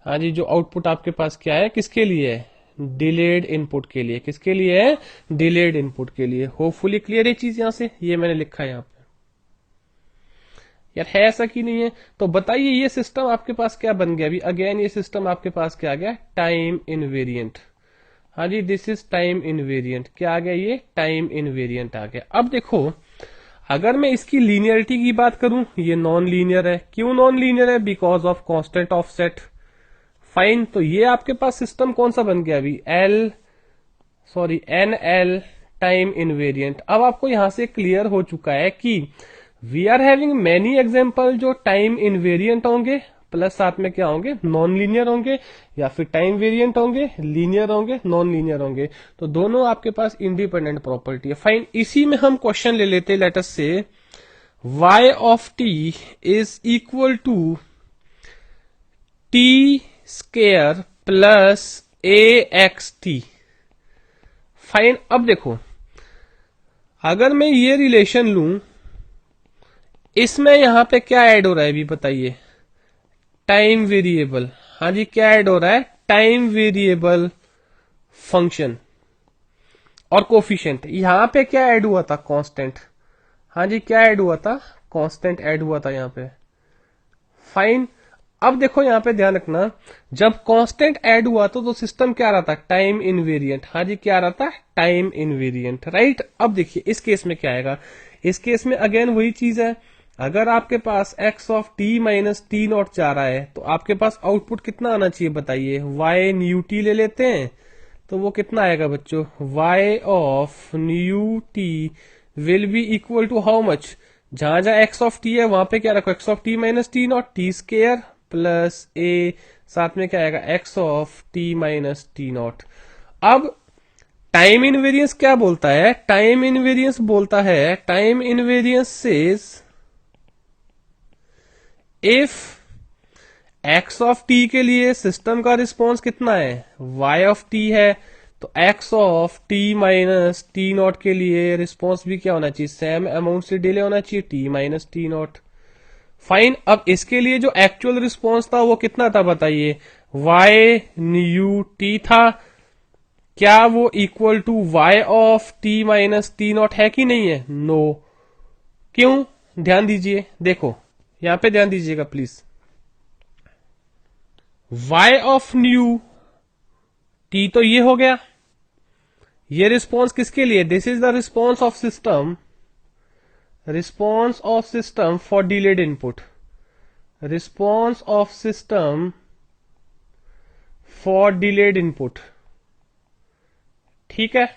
हाँ जी, जो आउटपुट आपके पास क्या है, किसके लिए है, डिलेड इनपुट के लिए। किसके लिए है, डिलेड इनपुट के लिए। होपफुली क्लियर है चीज यहां से, ये मैंने लिखा है यहां पे। यार है ऐसा कि नहीं है, तो बताइए ये सिस्टम आपके पास क्या बन गया अभी, अगेन ये सिस्टम आपके पास क्या आ गया, टाइम इनवेरिएंट। हाँ जी, दिस इज टाइम इनवेरिएंट। क्या आ गया, ये टाइम इनवेरिएंट आ गया। अब देखो, अगर मैं इसकी लीनियरिटी की बात करूं, ये नॉन लीनियर है। क्यों नॉन लीनियर है, because of constant offset. Fine, तो ये आपके पास सिस्टम कौन सा बन गया अभी, NL टाइम इनवेरिएंट। अब आपको यहां से क्लियर हो चुका है कि we are having many example जो टाइम इनवेरिएंट होंगे, प्लस साथ में क्या होंगे, नॉन लीनियर होंगे, या फिर टाइम वेरिएंट होंगे, लीनियर होंगे, नॉन लीनियर होंगे। तो दोनों आपके पास इंडिपेंडेंट प्रॉपर्टी है। फाइन, इसी में हम क्वेश्चन ले लेते, late us say y of t is equal to t square plus axt। Fine, अब देखो, अगर मैं ये रिलेशन लूं, इसमें यहां पे क्या ऐड हो रहा है अभी बताइए, टाइम वेरिएबल। हाँ जी, क्या ऐड हो रहा है, टाइम वेरिएबल फंक्शन और कोफिशिएंट। यहां पे क्या ऐड हुआ था, कांस्टेंट। हाँ जी, क्या ऐड हुआ था, कांस्टेंट ऐड हुआ था यहां पे। फाइन, अब देखो यहां पे ध्यान रखना, जब कांस्टेंट ऐड हुआ तो सिस्टम क्या रहा था, टाइम इनवेरिएंट। हाँ जी, क्या रहा था, टाइम इनवेरिएंट, राइट। अब देखिए इस केस में क्या आएगा, इस केस में अगेन वही चीज है, अगर आपके पास x of t minus T not जा रहा है, तो आपके पास आउटपुट कितना आना चाहिए बताइए, y न्यू टी ले लेते हैं, तो वो कितना आएगा बच्चों, y of new t will be equal to how much, जहां जहां x ऑफ t है वहां पे क्या रखो, x of t minus T not, T square plus a, साथ में क्या आएगा, x of t minus T not. अब टाइम इनवेरियंस क्या बोलता है, टाइम इनवेरियंस बोलता है, time invariance says if x of t के लिए सिस्टम का रिस्पॉन्स कितना है, y ऑफ t है, तो x of t minus T not के लिए रिस्पॉन्स भी क्या होना चाहिए, सेम अमाउंट से डिले होना चाहिए, t minus T not. Fine, अब इसके लिए जो एक्चुअल रिस्पॉन्स था वो कितना था बताइए, y न्यू t था। क्या वो equal to y of t minus T naught है कि नहीं है, नो। क्यों, ध्यान दीजिए, देखो यहां पे ध्यान दीजिएगा please, y of new t तो ये हो गया, ये रिस्पॉन्स किसके लिए, this is the response of system, response of system for delayed input, response of system for delayed input, ठीक है।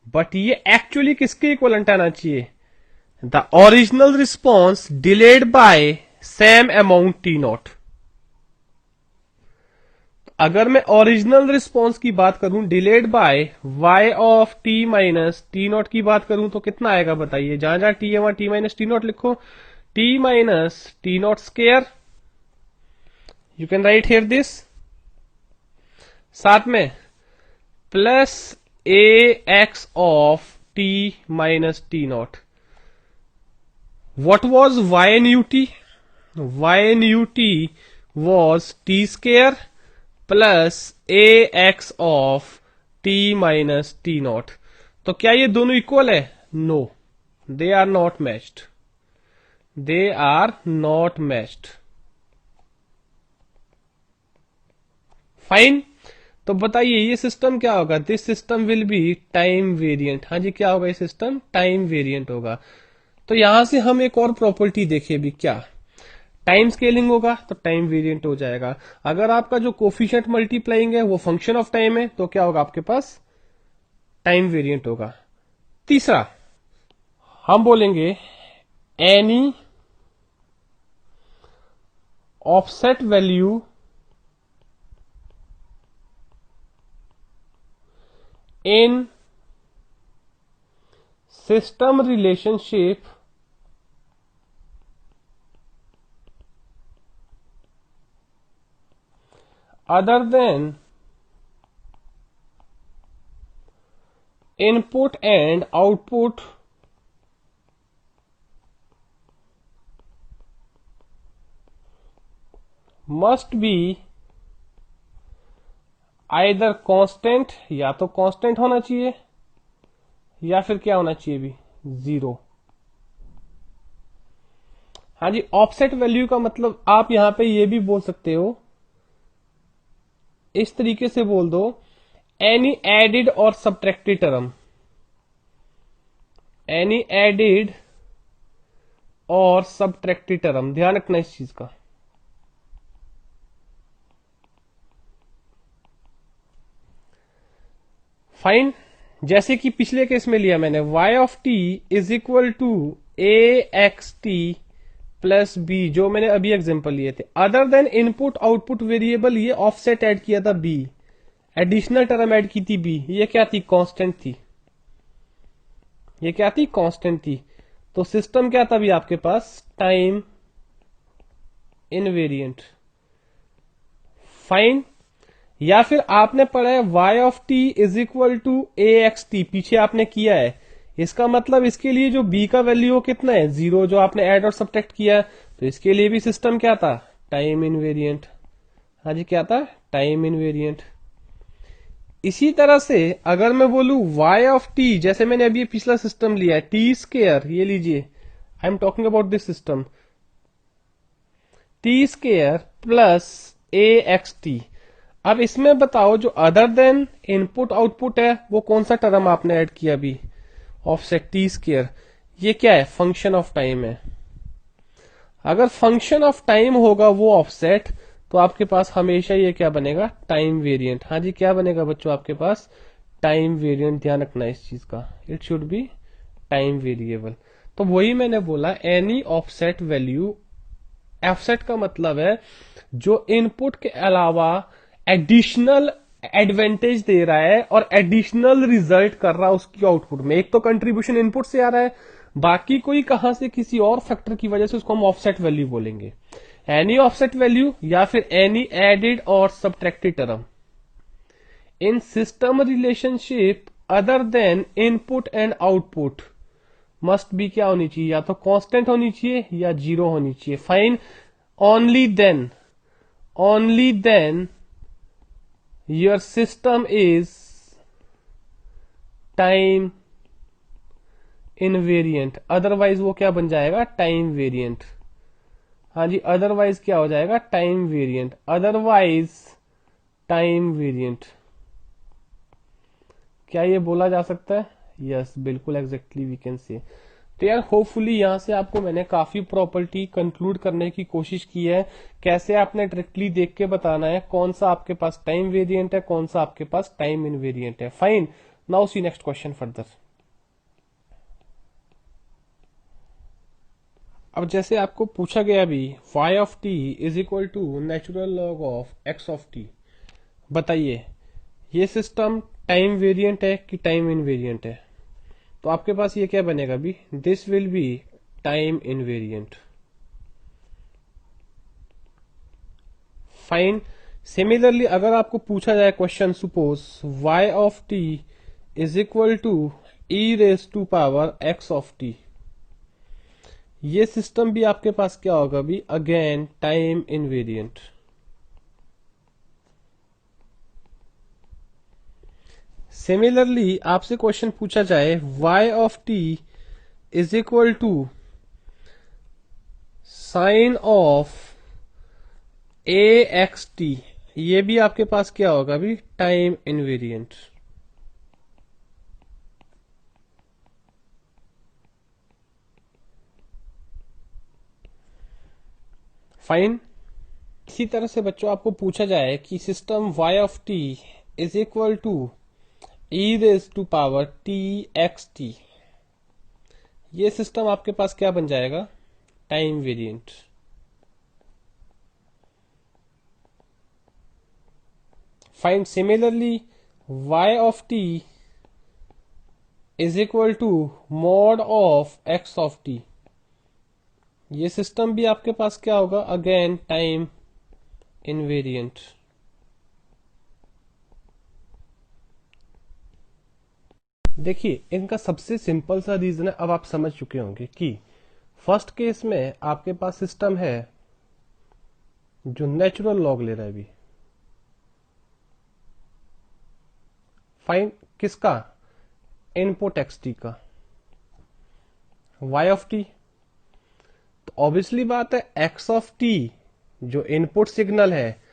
बट ये एक्चुअली किसके इक्वलेंट आना चाहिए? The original response delayed by same amount T not. अगर मैं ओरिजिनल रिस्पॉन्स की बात करूं delayed by y of t minus T not की बात करूं तो कितना आएगा बताइए? जहां जहां t है वहां t माइनस टी नॉट लिखो, t minus T naught square, you can write here this, साथ में plus a x of T minus T naught. What was y n u t? y n u t was t square plus a x of T minus T not. तो क्या ये दोनों equal है? No, they are not matched, they are not matched. Fine. तो बताइए ये system क्या होगा? This system will be time variant. हाँ जी, क्या होगा? ये सिस्टम टाइम वेरिएंट होगा। तो यहां से हम एक और प्रॉपर्टी देखें भी, क्या टाइम स्केलिंग होगा तो टाइम वेरिएंट हो जाएगा। अगर आपका जो कोफिशिएंट मल्टीप्लाइंग है वो फंक्शन ऑफ टाइम है तो क्या होगा आपके पास? टाइम वेरिएंट होगा। तीसरा हम बोलेंगे any offset value in system relationship other than input and output must be either constant, या तो कांस्टेंट होना चाहिए या फिर क्या होना चाहिए भी? जीरो। हाँ जी, ऑफसेट वैल्यू का मतलब आप यहां पे ये भी बोल सकते हो, इस तरीके से बोल दो, एनी एडिड और सब्ट्रैक्टेड टर्म, एनी एडिड और सब्ट्रैक्टेड टर्म, ध्यान रखना इस चीज का। फाइन। जैसे कि पिछले केस में लिया मैंने, y of t is equal to a x t plus b, जो मैंने अभी एग्जांपल लिए थे। Other than input output variable, ये ऑफसेट ऐड किया था b, एडिशनल टर्म ऐड की थी b, ये क्या थी? कांस्टेंट थी। ये क्या थी? कांस्टेंट थी। तो सिस्टम क्या था अभी आपके पास? Time invariant. फाइन। या फिर आपने पढ़ा है y of t is equal to a x t, पीछे आपने किया है, इसका मतलब इसके लिए जो b का वैल्यू हो कितना है? जीरो, जो आपने ऐड और सब्ट्रैक्ट किया। तो इसके लिए भी सिस्टम क्या था? Time invariant. हाँ जी, क्या था? Time invariant. इसी तरह से अगर मैं बोलू y ऑफ t, जैसे मैंने अभी पिछला सिस्टम लिया है टी स्केयर, ये लीजिए, I am talking about this system, T square plus a x T. अब इसमें बताओ जो अदर देन इनपुट आउटपुट है वो कौन सा टर्म आपने ऐड किया अभी? Offset T square. ये क्या है? फंक्शन ऑफ टाइम है। अगर फंक्शन ऑफ टाइम होगा वो ऑफसेट, तो आपके पास हमेशा ये क्या बनेगा? Time variant. हाँ जी, क्या बनेगा बच्चों आपके पास? Time variant. ध्यान रखना इस चीज का, it should be time variable. तो वही मैंने बोला, एनी ऑफसेट वैल्यू, ऑफसेट का मतलब है जो इनपुट के अलावा एडिशनल एडवांटेज दे रहा है और एडिशनल रिजल्ट कर रहा है उसकी आउटपुट में। एक तो कंट्रीब्यूशन इनपुट से आ रहा है, बाकी कोई कहां से किसी और फैक्टर की वजह से, उसको हम ऑफसेट वैल्यू बोलेंगे। एनी ऑफसेट वैल्यू या फिर एनी एडेड और subtracted term in system relationship other than input and output must be क्या होनी चाहिए? या तो कांस्टेंट होनी चाहिए या जीरो होनी चाहिए। Fine. Only then your system is time invariant, otherwise वो क्या बन जाएगा? Time variant. हाँ जी, अदरवाइज क्या हो जाएगा? Time variant. Otherwise time variant. क्या ये बोला जा सकता है? यस, बिल्कुल एग्जैक्टली वी कैन से। तो यार होपफुली यहां से आपको मैंने काफी प्रॉपर्टी कंक्लूड करने की कोशिश की है। कैसे आपने डायरेक्टली देख के बताना है कौन सा आपके पास टाइम वेरिएंट है, कौन सा आपके पास टाइम इनवेरिएंट है। Fine, now see next question further. अब जैसे आपको पूछा गया अभी y of t is equal to natural log of x of t, बताइए ये सिस्टम टाइम वेरिएंट है कि टाइम इनवेरिएंट है। तो आपके पास ये क्या बनेगा अभी, this will be time invariant. Fine, similarly अगर आपको पूछा जाए question, suppose y of t is equal to e raise to power x of t, ये सिस्टम भी आपके पास क्या होगा अभी, अगेन टाइम इनवेरिएंट। सिमिलरली आपसे क्वेश्चन पूछा जाए y of t is equal to sine of a x t, ये भी आपके पास क्या होगा अभी, टाइम इनवेरिएंट। फाइन, इसी तरह से बच्चों आपको पूछा जाए कि system y of t is equal to e raise to power t x t, ये सिस्टम आपके पास क्या बन जाएगा, time variant. Fine, similarly y of t is equal to mod of x of t, ये सिस्टम भी आपके पास क्या होगा, अगेन टाइम इनवेरिएंट। देखिए इनका सबसे सिंपल सा रीजन है, अब आप समझ चुके होंगे कि फर्स्ट केस में आपके पास सिस्टम है जो नेचुरल लॉग ले रहा है अभी। फाइन, किसका, इनपुट एक्स टी का, y ऑफ टी। तो ऑब्वियसली बात है एक्स ऑफ टी जो इनपुट सिग्नल है,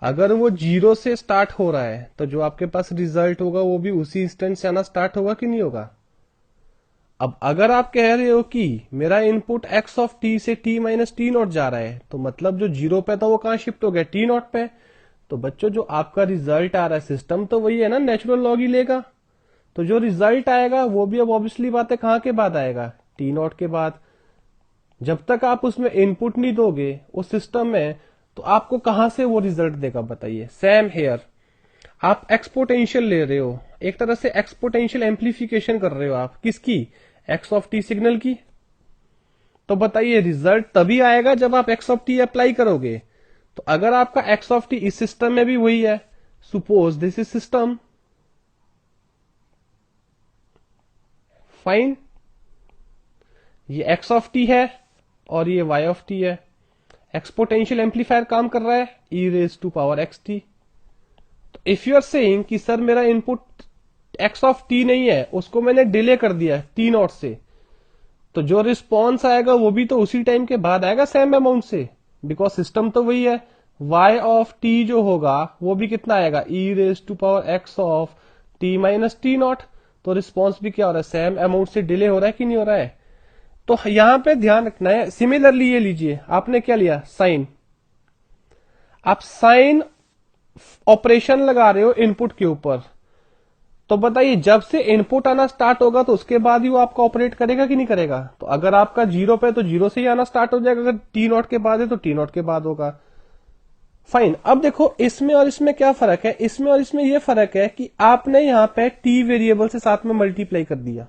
अगर वो 0 से स्टार्ट हो रहा है तो जो आपके पास रिजल्ट होगा वो भी उसी इंस्टेंट से आना स्टार्ट होगा कि नहीं होगा। अब अगर आप कह रहे हो कि मेरा इनपुट x ऑफ t से t माइनस टी नॉट जा रहा है, तो मतलब जो 0 पे था वो कहां शिफ्ट हो गया, टी नॉट पे। तो बच्चों जो आपका रिजल्ट आ रहा है सिस्टम तो वही है ना, नेचुरल लॉग ही लेगा। तो जो रिजल्ट आएगा वो भी अब ऑब्वियसली बात है कहां के बाद आएगा, टी नॉट के बाद। जब तक आप उसमें इनपुट नहीं दोगे उस सिस्टम में, तो आपको कहां से वो रिजल्ट देगा बताइए। सेम हेयर, आप एक्सपोटेंशियल ले रहे हो, एक तरह से एक्सपोटेंशियल एम्पलीफिकेशन कर रहे हो आप, किसकी, एक्स ऑफ टी सिग्नल की। तो बताइए रिजल्ट तभी आएगा जब आप एक्स ऑफ टी अप्लाई करोगे। तो अगर आपका एक्स ऑफ टी इस सिस्टम में भी वही है, suppose this is system, fine, ये एक्स ऑफ टी है और ये वाई ऑफ टी है। एक्सपोटेंशियल एम्पलीफायर काम कर रहा है E raise to power X T. तो इफ यू आर सेइंग कि सर मेरा इनपुट एक्स ऑफ टी नहीं है, उसको मैंने डिले कर दिया टी नॉट से, तो जो रिस्पॉन्स आएगा वो भी तो उसी टाइम के बाद आएगा सेम अमाउंट से, बिकॉज सिस्टम तो वही है। y ऑफ t जो होगा वो भी कितना आएगा, E raise to power X of T minus T not. तो रिस्पॉन्स भी क्या हो रहा है, सेम अमाउंट से डिले हो रहा है कि नहीं हो रहा है। तो यहां पे ध्यान रखना है। सिमिलरली ये लीजिए, आपने क्या लिया, साइन, आप साइन ऑपरेशन लगा रहे हो इनपुट के ऊपर। तो बताइए जब से इनपुट आना स्टार्ट होगा तो उसके बाद ही वो आपका ऑपरेट करेगा कि नहीं करेगा। तो अगर आपका 0 पे तो 0 से ही आना स्टार्ट हो जाएगा, अगर टी नॉट के बाद है तो टी नॉट के बाद होगा। फाइन, अब देखो इसमें और इसमें क्या फर्क है, इसमें और इसमें यह फर्क है कि आपने यहां पे टी वेरिएबल से साथ में मल्टीप्लाई कर दिया।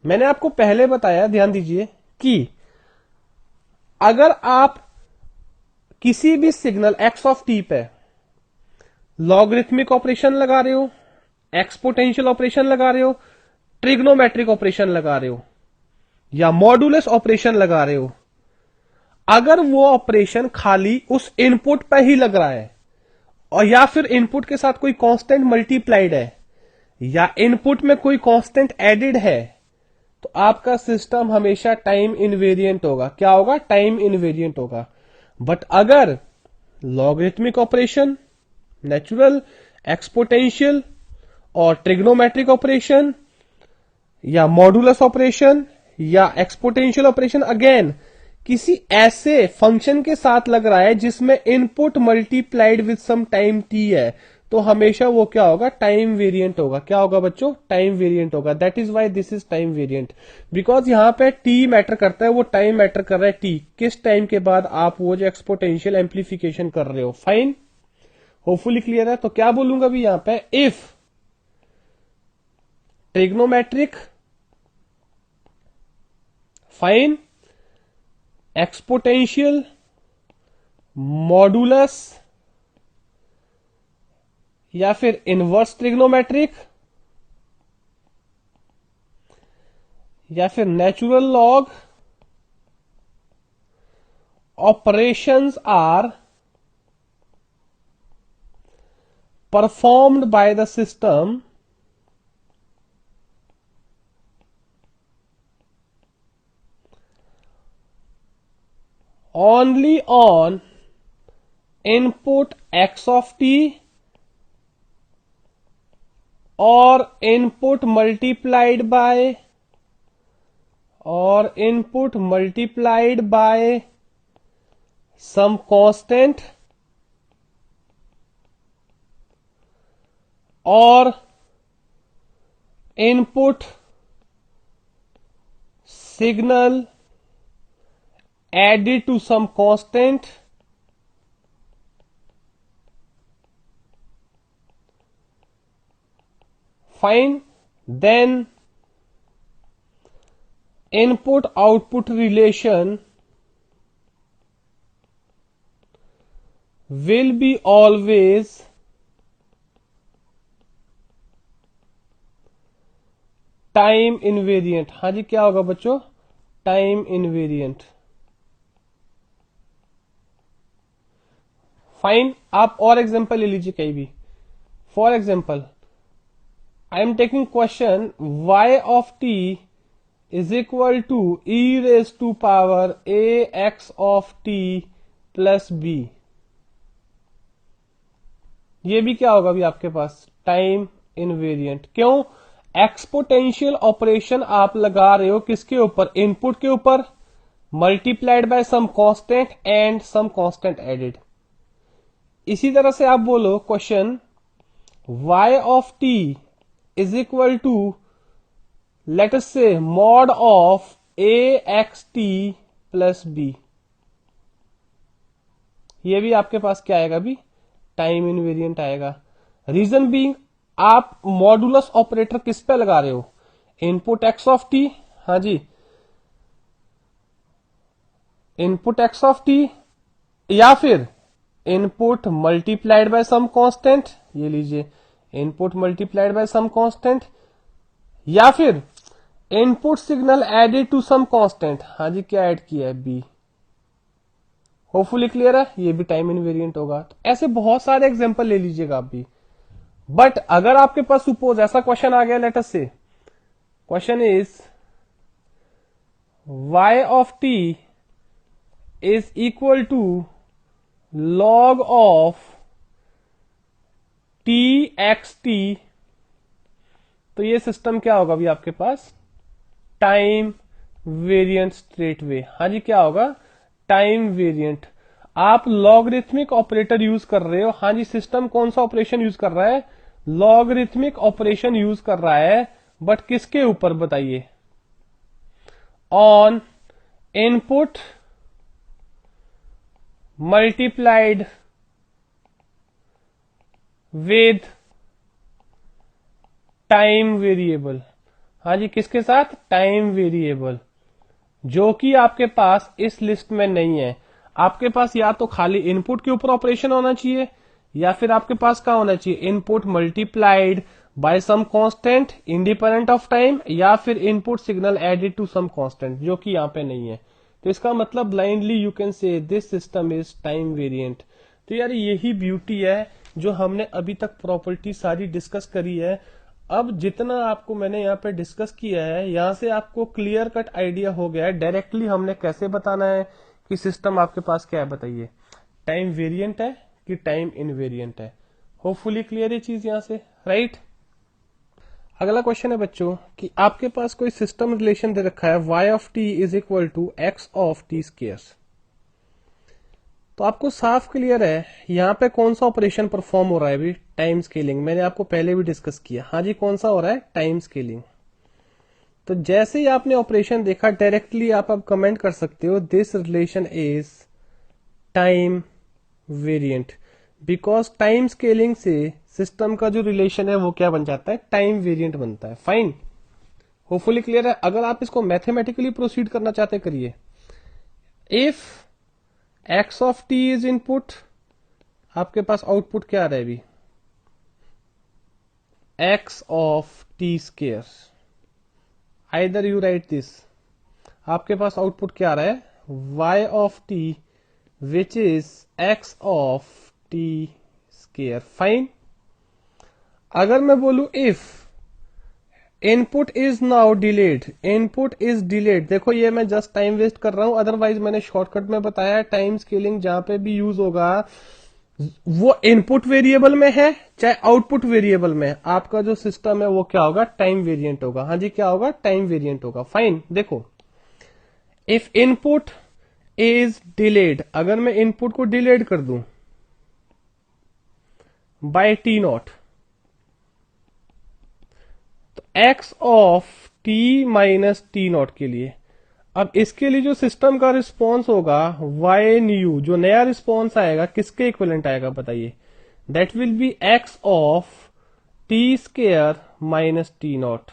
मैंने आपको पहले बताया, ध्यान दीजिए, कि अगर आप किसी भी सिग्नल एक्स ऑफ टी पे लॉगरिथमिक ऑपरेशन लगा रहे हो, एक्सपोटेंशियल ऑपरेशन लगा रहे हो, ट्रिग्नोमेट्रिक ऑपरेशन लगा रहे हो, या मॉडुलस ऑपरेशन लगा रहे हो, अगर वो ऑपरेशन खाली उस इनपुट पे ही लग रहा है और या फिर इनपुट के साथ कोई कांस्टेंट मल्टीप्लाइड है या इनपुट में कोई कांस्टेंट एडेड है, तो आपका सिस्टम हमेशा टाइम इनवेरिएंट होगा। क्या होगा, टाइम इनवेरिएंट होगा। बट अगर लॉगरिथमिक ऑपरेशन, नेचुरल, एक्सपोटेंशियल और ट्रिग्नोमेट्रिक ऑपरेशन या मॉडुलस ऑपरेशन या एक्सपोनेंशियल ऑपरेशन, अगेन किसी ऐसे फंक्शन के साथ लग रहा है जिसमें input multiplied with some time t है, तो हमेशा वो क्या होगा, टाइम वेरिएंट होगा। क्या होगा बच्चों, टाइम वेरिएंट होगा। That is why this is time variant, because यहां पे t मैटर करता है, वो टाइम मैटर कर रहा है t, किस टाइम के बाद आप वो जो एक्सपोनेंशियल एम्प्लीफिकेशन कर रहे हो। फाइन, होपफुली क्लियर है। तो क्या बोलूंगा अभी यहां पे, if trigonometric, fine, exponential, modulus या फिर इनवर्स ट्रिग्नोमेट्रिक या फिर natural log operations are performed by the system only on input x of t or input multiplied by some constant or input signal added to some constant fine, then input output relation will be always time invariant. हाँ जी, क्या होगा बच्चों, time invariant. Fine, आप और example ले लीजिए कहीं भी। For example, I am taking question y of t is equal to e raise to power a x of t plus b। ये भी क्या होगा अभी आपके पास, टाइम इनवेरिएंट। क्यों, एक्सपोनेंशियल ऑपरेशन आप लगा रहे हो किसके ऊपर, इनपुट के ऊपर, multiplied by some constant and some constant added. इसी तरह से आप बोलो question y of t is equal to let us से mod of a x t plus b। ये भी आपके पास क्या आएगा अभी, टाइम इनवेरिएंट आएगा। रीजन बीइंग, आप मॉडुलस ऑपरेटर किस पे लगा रहे हो, इनपुट x ऑफ t, हाँ जी, इनपुट x ऑफ t, या फिर input multiplied by some constant, ये लीजिए input multiplied by some constant, या फिर input signal added to some constant. हाँ जी, क्या ऐड किया है, b। होपफुली क्लियर है, ये भी टाइम इनवेरिएंट होगा। तो ऐसे बहुत सारे एग्जांपल ले लीजिएगा आप भी। बट अगर आपके पास सपोज ऐसा क्वेश्चन आ गया, let us say question is y of t is equal to log of t x t, तो ये सिस्टम क्या होगा अभी आपके पास, टाइम वेरिएंट स्ट्रेट वे। हाँ जी, क्या होगा, टाइम वेरिएंट। आप लॉगरिथमिक ऑपरेटर यूज कर रहे हो। हाँ जी, सिस्टम कौन सा ऑपरेशन यूज कर रहा है, लॉगरिथमिक ऑपरेशन यूज कर रहा है, बट किसके ऊपर बताइए, on input multiplied with time variable. हाँ जी, किसके साथ, टाइम वेरिएबल, जो कि आपके पास इस लिस्ट में नहीं है। आपके पास या तो खाली इनपुट के ऊपर ऑपरेशन होना चाहिए, या फिर आपके पास क्या होना चाहिए, input multiplied by some constant independent of time, या फिर input signal added to some constant, जो कि यहां पे नहीं है। तो इसका मतलब blindly you can say this system is time variant. तो यार यही ब्यूटी है जो हमने अभी तक प्रॉपर्टी सारी डिस्कस करी है। अब जितना आपको मैंने यहाँ पे डिस्कस किया है, यहां से आपको क्लियर कट आइडिया हो गया है डायरेक्टली हमने कैसे बताना है कि सिस्टम आपके पास क्या है, बताइए टाइम वेरिएंट है कि टाइम इनवेरिएंट है। होपफुली क्लियर ये चीज यहां से, राइट। अगला क्वेश्चन है बच्चों कि आपके पास कोई सिस्टम रिलेशन दे रखा है y of t is equal to x of t square. तो आपको साफ क्लियर है यहां पे कौन सा ऑपरेशन परफॉर्म हो रहा है। अभी टाइम स्केलिंग मैंने आपको पहले भी डिस्कस किया। हाँ जी, कौन सा हो रहा है? Time scaling. तो जैसे ही आपने ऑपरेशन देखा डायरेक्टली आप अब कमेंट कर सकते हो this relation is time variant, because time scaling से सिस्टम का जो रिलेशन है वो क्या बन जाता है? टाइम वेरिएंट बनता है। फाइन, होपफुली क्लियर है। अगर आप इसको मैथमेटिकली प्रोसीड करना चाहते करिए। If x of t is input, आपके पास आउटपुट क्या आ रहा है अभी? x of t square. Either you right this, आपके पास आउटपुट क्या आ रहा है? y of t which is x of t square. Fine. अगर मैं बोलू if input is now delayed, input is delayed, देखो ये मैं जस्ट टाइम वेस्ट कर रहा हूं, अदरवाइज मैंने शॉर्टकट में बताया टाइम स्केलिंग जहां पे भी यूज होगा वो इनपुट वेरिएबल में है चाहे आउटपुट वेरिएबल में, आपका जो सिस्टम है वो क्या होगा? टाइम वेरिएंट होगा। हाँ जी, क्या होगा? टाइम वेरिएंट होगा। फाइन। देखो इफ इनपुट इज डिलेड, अगर मैं इनपुट को डिलेड कर दूं बाय टी नॉट, तो x of T minus T not के लिए, अब इसके लिए जो सिस्टम का रिस्पॉन्स होगा वाई न्यू, जो नया रिस्पॉन्स आएगा किसके इक्विवेलेंट आएगा बताइए? That will B x of T square minus T naught.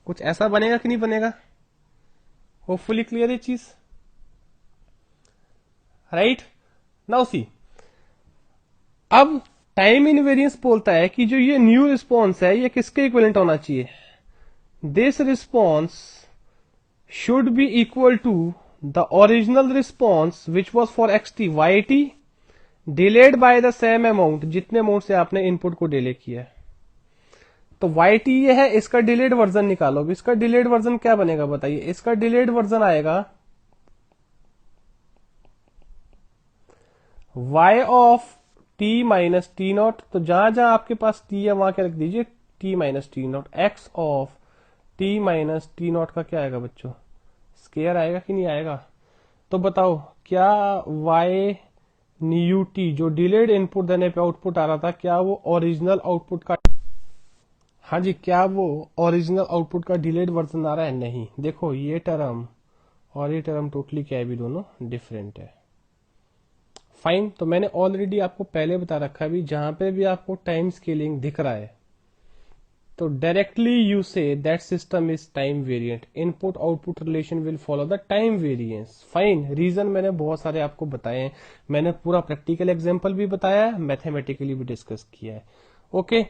कुछ ऐसा बनेगा कि नहीं बनेगा? होपफुली क्लियर है चीज, राइट? नाउ सी, अब टाइम इनवेरियंस बोलता है कि जो ये न्यू रिस्पॉन्स है ये किसके इक्विवेलेंट होना चाहिए? This response should be equal to the original response which was for xt yt delayed by the same amount, जितने अमाउंट से आपने इनपुट को डिले किया है। तो yt ये है, इसका डिलेड वर्जन निकालो। इसका डिलेड वर्जन क्या बनेगा बताइए? इसका डिलेड वर्जन आएगा y of t minus T not, तो जहां जहां आपके पास t है वहां क्या रख दीजिए? t minus T naught. x of t minus T not का क्या आएगा बच्चों? स्केयर आएगा कि नहीं आएगा? तो बताओ क्या y न्यू टी जो डिलेड इनपुट देने पे आउटपुट आ रहा था, क्या वो ओरिजिनल आउटपुट का, हाँ जी, क्या वो ओरिजिनल आउटपुट का डिलेड वर्जन आ रहा है? नहीं। देखो ये टर्म और ये टर्म टोटली क्या है भी, दोनों डिफरेंट है। फाइन। तो मैंने ऑलरेडी आपको पहले बता रखा है भी, जहां पे भी आपको टाइम स्केलिंग दिख रहा है तो directly you say that system is time variant. Input output relation will follow the time variance. Fine. Reason मैंने बहुत सारे आपको बताए हैं, मैंने पूरा प्रैक्टिकल एग्जांपल भी बताया है, मैथमेटिकली भी डिस्कस किया है। Okay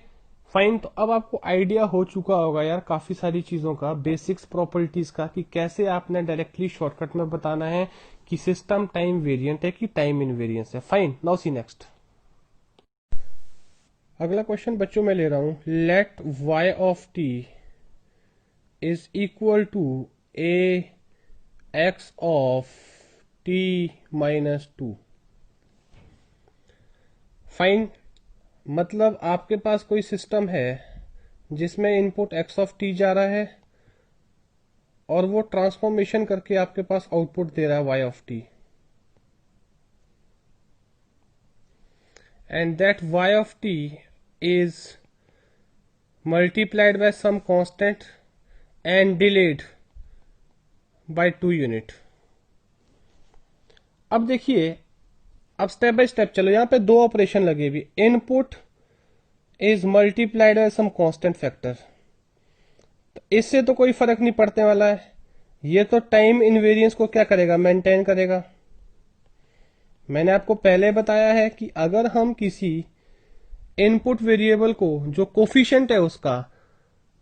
fine. तो अब आपको आइडिया हो चुका होगा यार काफी सारी चीजों का, बेसिक्स प्रॉपर्टीज का, कि कैसे आपने डायरेक्टली शॉर्टकट में बताना है कि सिस्टम टाइम वेरिएंट है कि टाइम इनवेरियंस है। फाइन। Now see next. अगला क्वेश्चन बच्चों मैं ले रहा हूं, let y of t is equal to a x of t minus 2। Fine. मतलब आपके पास कोई सिस्टम है जिसमें इनपुट x ऑफ t जा रहा है और वो ट्रांसफॉर्मेशन करके आपके पास आउटपुट दे रहा है y of t, and that y of t is multiplied by some constant and delayed by 2 unit। अब देखिए, अब स्टेप बाय स्टेप चलो। यहां पे दो ऑपरेशन लगे भी, input is multiplied by some constant factor, तो इससे तो कोई फर्क नहीं पड़ने वाला है। ये तो टाइम इनवेरियंस को क्या करेगा? मेंटेन करेगा। मैंने आपको पहले बताया है कि अगर हम किसी इनपुट वेरिएबल को जो कोफिशिएंट है उसका,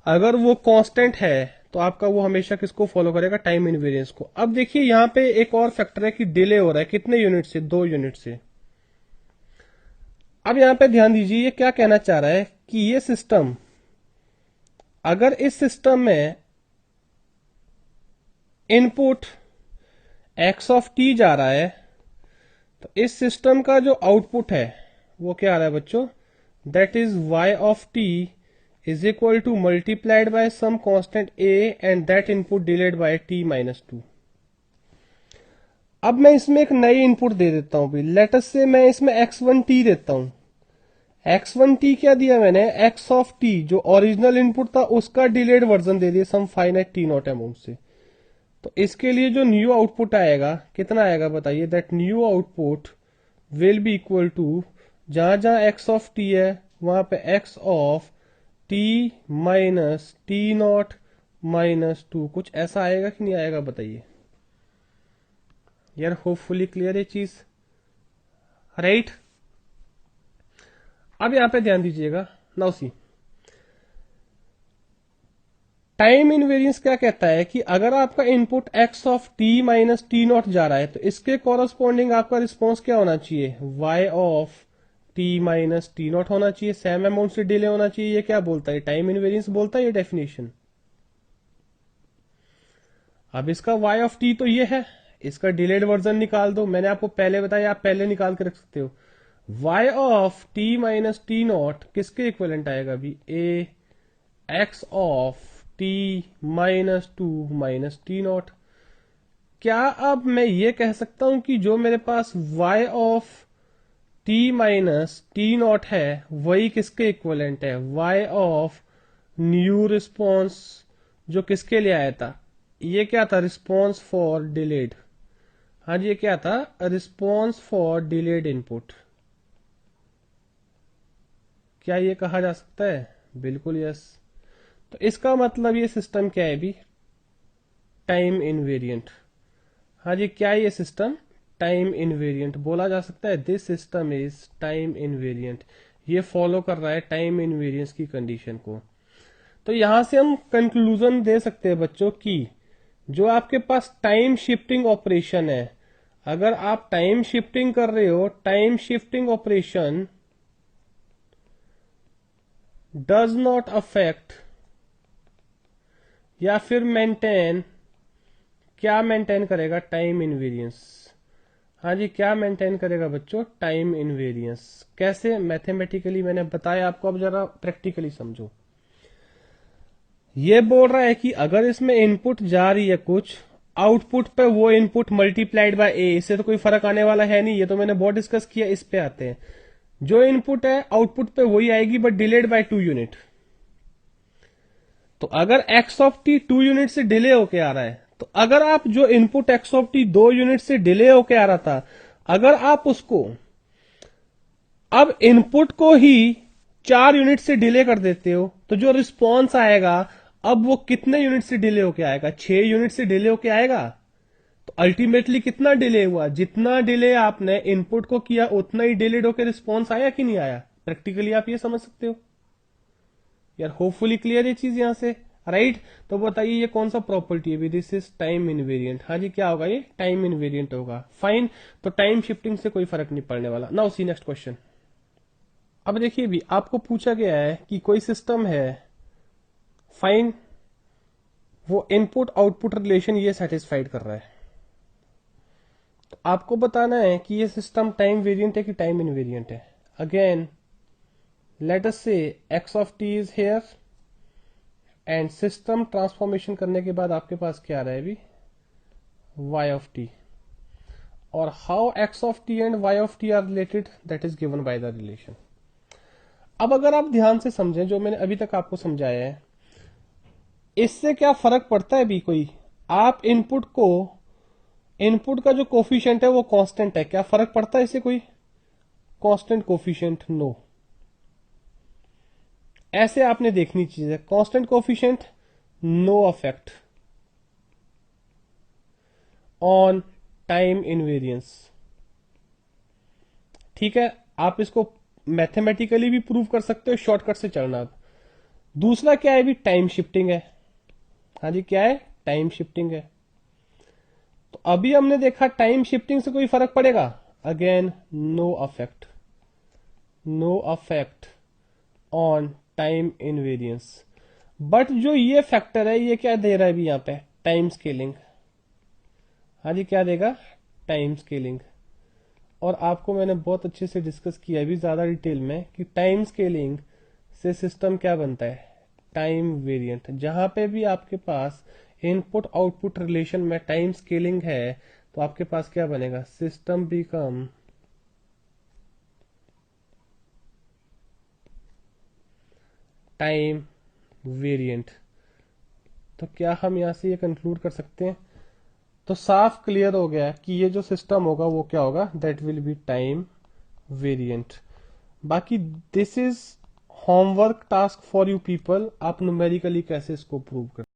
अगर वो कांस्टेंट है तो आपका वो हमेशा किसको फॉलो करेगा? टाइम इनवेरियंस को। अब देखिए यहां पे एक और फैक्टर है कि डिले हो रहा है, कितने यूनिट से? 2 यूनिट से। अब यहां पे ध्यान दीजिए, ये क्या कहना चाह रहा है कि ये सिस्टम, अगर इस सिस्टम में इनपुट x ऑफ t जा रहा है तो इस सिस्टम का जो आउटपुट है वो क्या आ रहा है बच्चों? That is y of t is equal to multiplied by some constant a and that input delayed by t minus 2। अब मैं इसमें एक नई इनपुट दे देता हूं भाई, लेटस से मैं इसमें x1t देता हूं। x1t क्या दिया मैंने, x ऑफ t जो ओरिजिनल इनपुट था उसका डिलेड वर्जन दे दिया सम फाइनाइट टी नॉट अमाउंट से। तो इसके लिए जो न्यू आउटपुट आएगा कितना आएगा बताइए, that new output will be equal to, जहां जहां x ऑफ t है वहां पे x of t minus T nought minus 2, कुछ ऐसा आएगा कि नहीं आएगा बताइए यार। होपफुली क्लियर है चीज, राइट। अब यहां पे ध्यान दीजिएगा, नाउ सी टाइम इनवेरियंस क्या कहता है कि अगर आपका input x of t minus T not जा रहा है तो इसके कॉरस्पॉन्डिंग आपका रिस्पॉन्स क्या होना चाहिए, y of t minus T not होना चाहिए, सेम अमाउंट से डिले होना चाहिए। ये क्या बोलता है, टाइम इनवेरियंस बोलता है ये डेफिनेशन। अब इसका y ऑफ t तो ये है, इसका डिलेड वर्जन निकाल दो, मैंने आपको पहले बताया, आप पहले निकाल के रख सकते हो। y of t minus T not किसके इक्विवेलेंट आएगा अभी, a x of t minus 2 minus T not. क्या अब मैं ये कह सकता हूं कि जो मेरे पास y of t minus T naught है वही किसके इक्विवेलेंट है, y ऑफ न्यू रिस्पॉन्स जो किसके लिए आया था, ये क्या था, रिस्पॉन्स फॉर डिलेड। हाँ जी, ये क्या था, रिस्पॉन्स फॉर डिलेड इनपुट। क्या ये कहा जा सकता है, बिल्कुल यस। तो इसका मतलब ये सिस्टम क्या है भी, टाइम इनवेरिएंट। हाँ जी, क्या ये सिस्टम टाइम इनवेरिएंट बोला जा सकता है, this system is time invariant. ये फॉलो कर रहा है टाइम इनवेरिएंस की कंडीशन को। तो यहां से हम कंक्लूजन दे सकते हैं बच्चों की जो आपके पास टाइम शिफ्टिंग ऑपरेशन है, अगर आप टाइम शिफ्टिंग कर रहे हो, time shifting operation does not affect या फिर मेंटेन, क्या मेंटेन करेगा, टाइम इनवेरियंस। हाँ जी, क्या मेंटेन करेगा बच्चों, टाइम इनवेरियंस। कैसे, मैथमेटिकली मैंने बताया आपको, अब जरा प्रैक्टिकली समझो। ये बोल रहा है कि अगर इसमें इनपुट जा रही है कुछ, आउटपुट पे वो इनपुट मल्टीप्लाइड बाय ए, इससे तो कोई फर्क आने वाला है नहीं, ये तो मैंने बहुत डिस्कस किया। इस पे आते हैं, जो इनपुट है आउटपुट पे वही आएगी बट डिलेड बाय 2 यूनिट। तो अगर x ऑफ टी 2 यूनिट से डिले होके आ रहा है, तो अगर आप जो input x of T 2 unit से डिले होके आ रहा था, अगर आप उसको अब इनपुट को ही 4 यूनिट से डिले कर देते हो, तो जो रिस्पॉन्स आएगा अब वो कितने यूनिट से डिले होके आएगा, 6 यूनिट से डिले होके आएगा। तो अल्टीमेटली कितना डिले हुआ, जितना डिले आपने इनपुट को किया उतना ही डिलेड होकर रिस्पॉन्स आया कि नहीं आया। प्रैक्टिकली आप ये समझ सकते हो यार, होपफुली क्लियर ये चीज यहां से, राइट। तो बताइए ये कौन सा प्रॉपर्टी है, दिस इज टाइम इनवेरिएंट। हाँ जी, क्या होगा, ये टाइम इनवेरिएंट होगा, फाइन। तो टाइम शिफ्टिंग से कोई फर्क नहीं पड़ने वाला। Now see next question. अब देखिए भी आपको पूछा गया है कि कोई सिस्टम है, फाइन, वो इनपुट आउटपुट रिलेशन ये सेटिस्फाइड कर रहा है। तो आपको बताना है कि ये सिस्टम टाइम वेरिएंट है कि टाइम इनवेरिएंट है। अगेन लेट अस से x of t is here and system transformation करने के बाद आपके पास क्या आ रहा है अभी, y ऑफ t, और how x of t and y of t are related that is given by the relation. अब अगर आप ध्यान से समझें जो मैंने अभी तक आपको समझाया है, इससे क्या फर्क पड़ता है भी कोई, आप इनपुट को, इनपुट का जो कोफिशिएंट है वो कांस्टेंट है, क्या फर्क पड़ता है इससे कोई, कांस्टेंट कोफिशिएंट, नो। ऐसे आपने देखनी चीज है, constant coefficient, no affect on time invariance. ठीक है, आप इसको मैथमेटिकली भी प्रूव कर सकते हो, शॉर्टकट से चलना। अब दूसरा क्या है भी, टाइम शिफ्टिंग है। हाँ जी, क्या है, टाइम शिफ्टिंग है। तो अभी हमने देखा टाइम शिफ्टिंग से कोई फर्क पड़ेगा, again no affect, no affect on time invariance. But जो ये फैक्टर है ये क्या दे रहा है अभी यहां पे, टाइम स्केलिंग। हाँ जी, क्या देगा, टाइम स्केलिंग। और आपको मैंने बहुत अच्छे से डिस्कस किया अभी ज्यादा डिटेल में कि टाइम स्केलिंग से सिस्टम क्या बनता है, टाइम वेरिएंट। जहां पे भी आपके पास इनपुट आउटपुट रिलेशन में टाइम स्केलिंग है तो आपके पास क्या बनेगा, सिस्टम बिकम टाइम वेरिएंट। तो क्या हम यहां से ये कंक्लूड कर सकते हैं, तो साफ क्लियर हो गया कि ये जो सिस्टम होगा वो क्या होगा, that will be time variant. बाकी this is homework task for you people, आप न्यूमेरिकली कैसे इसको प्रूव करते हैं।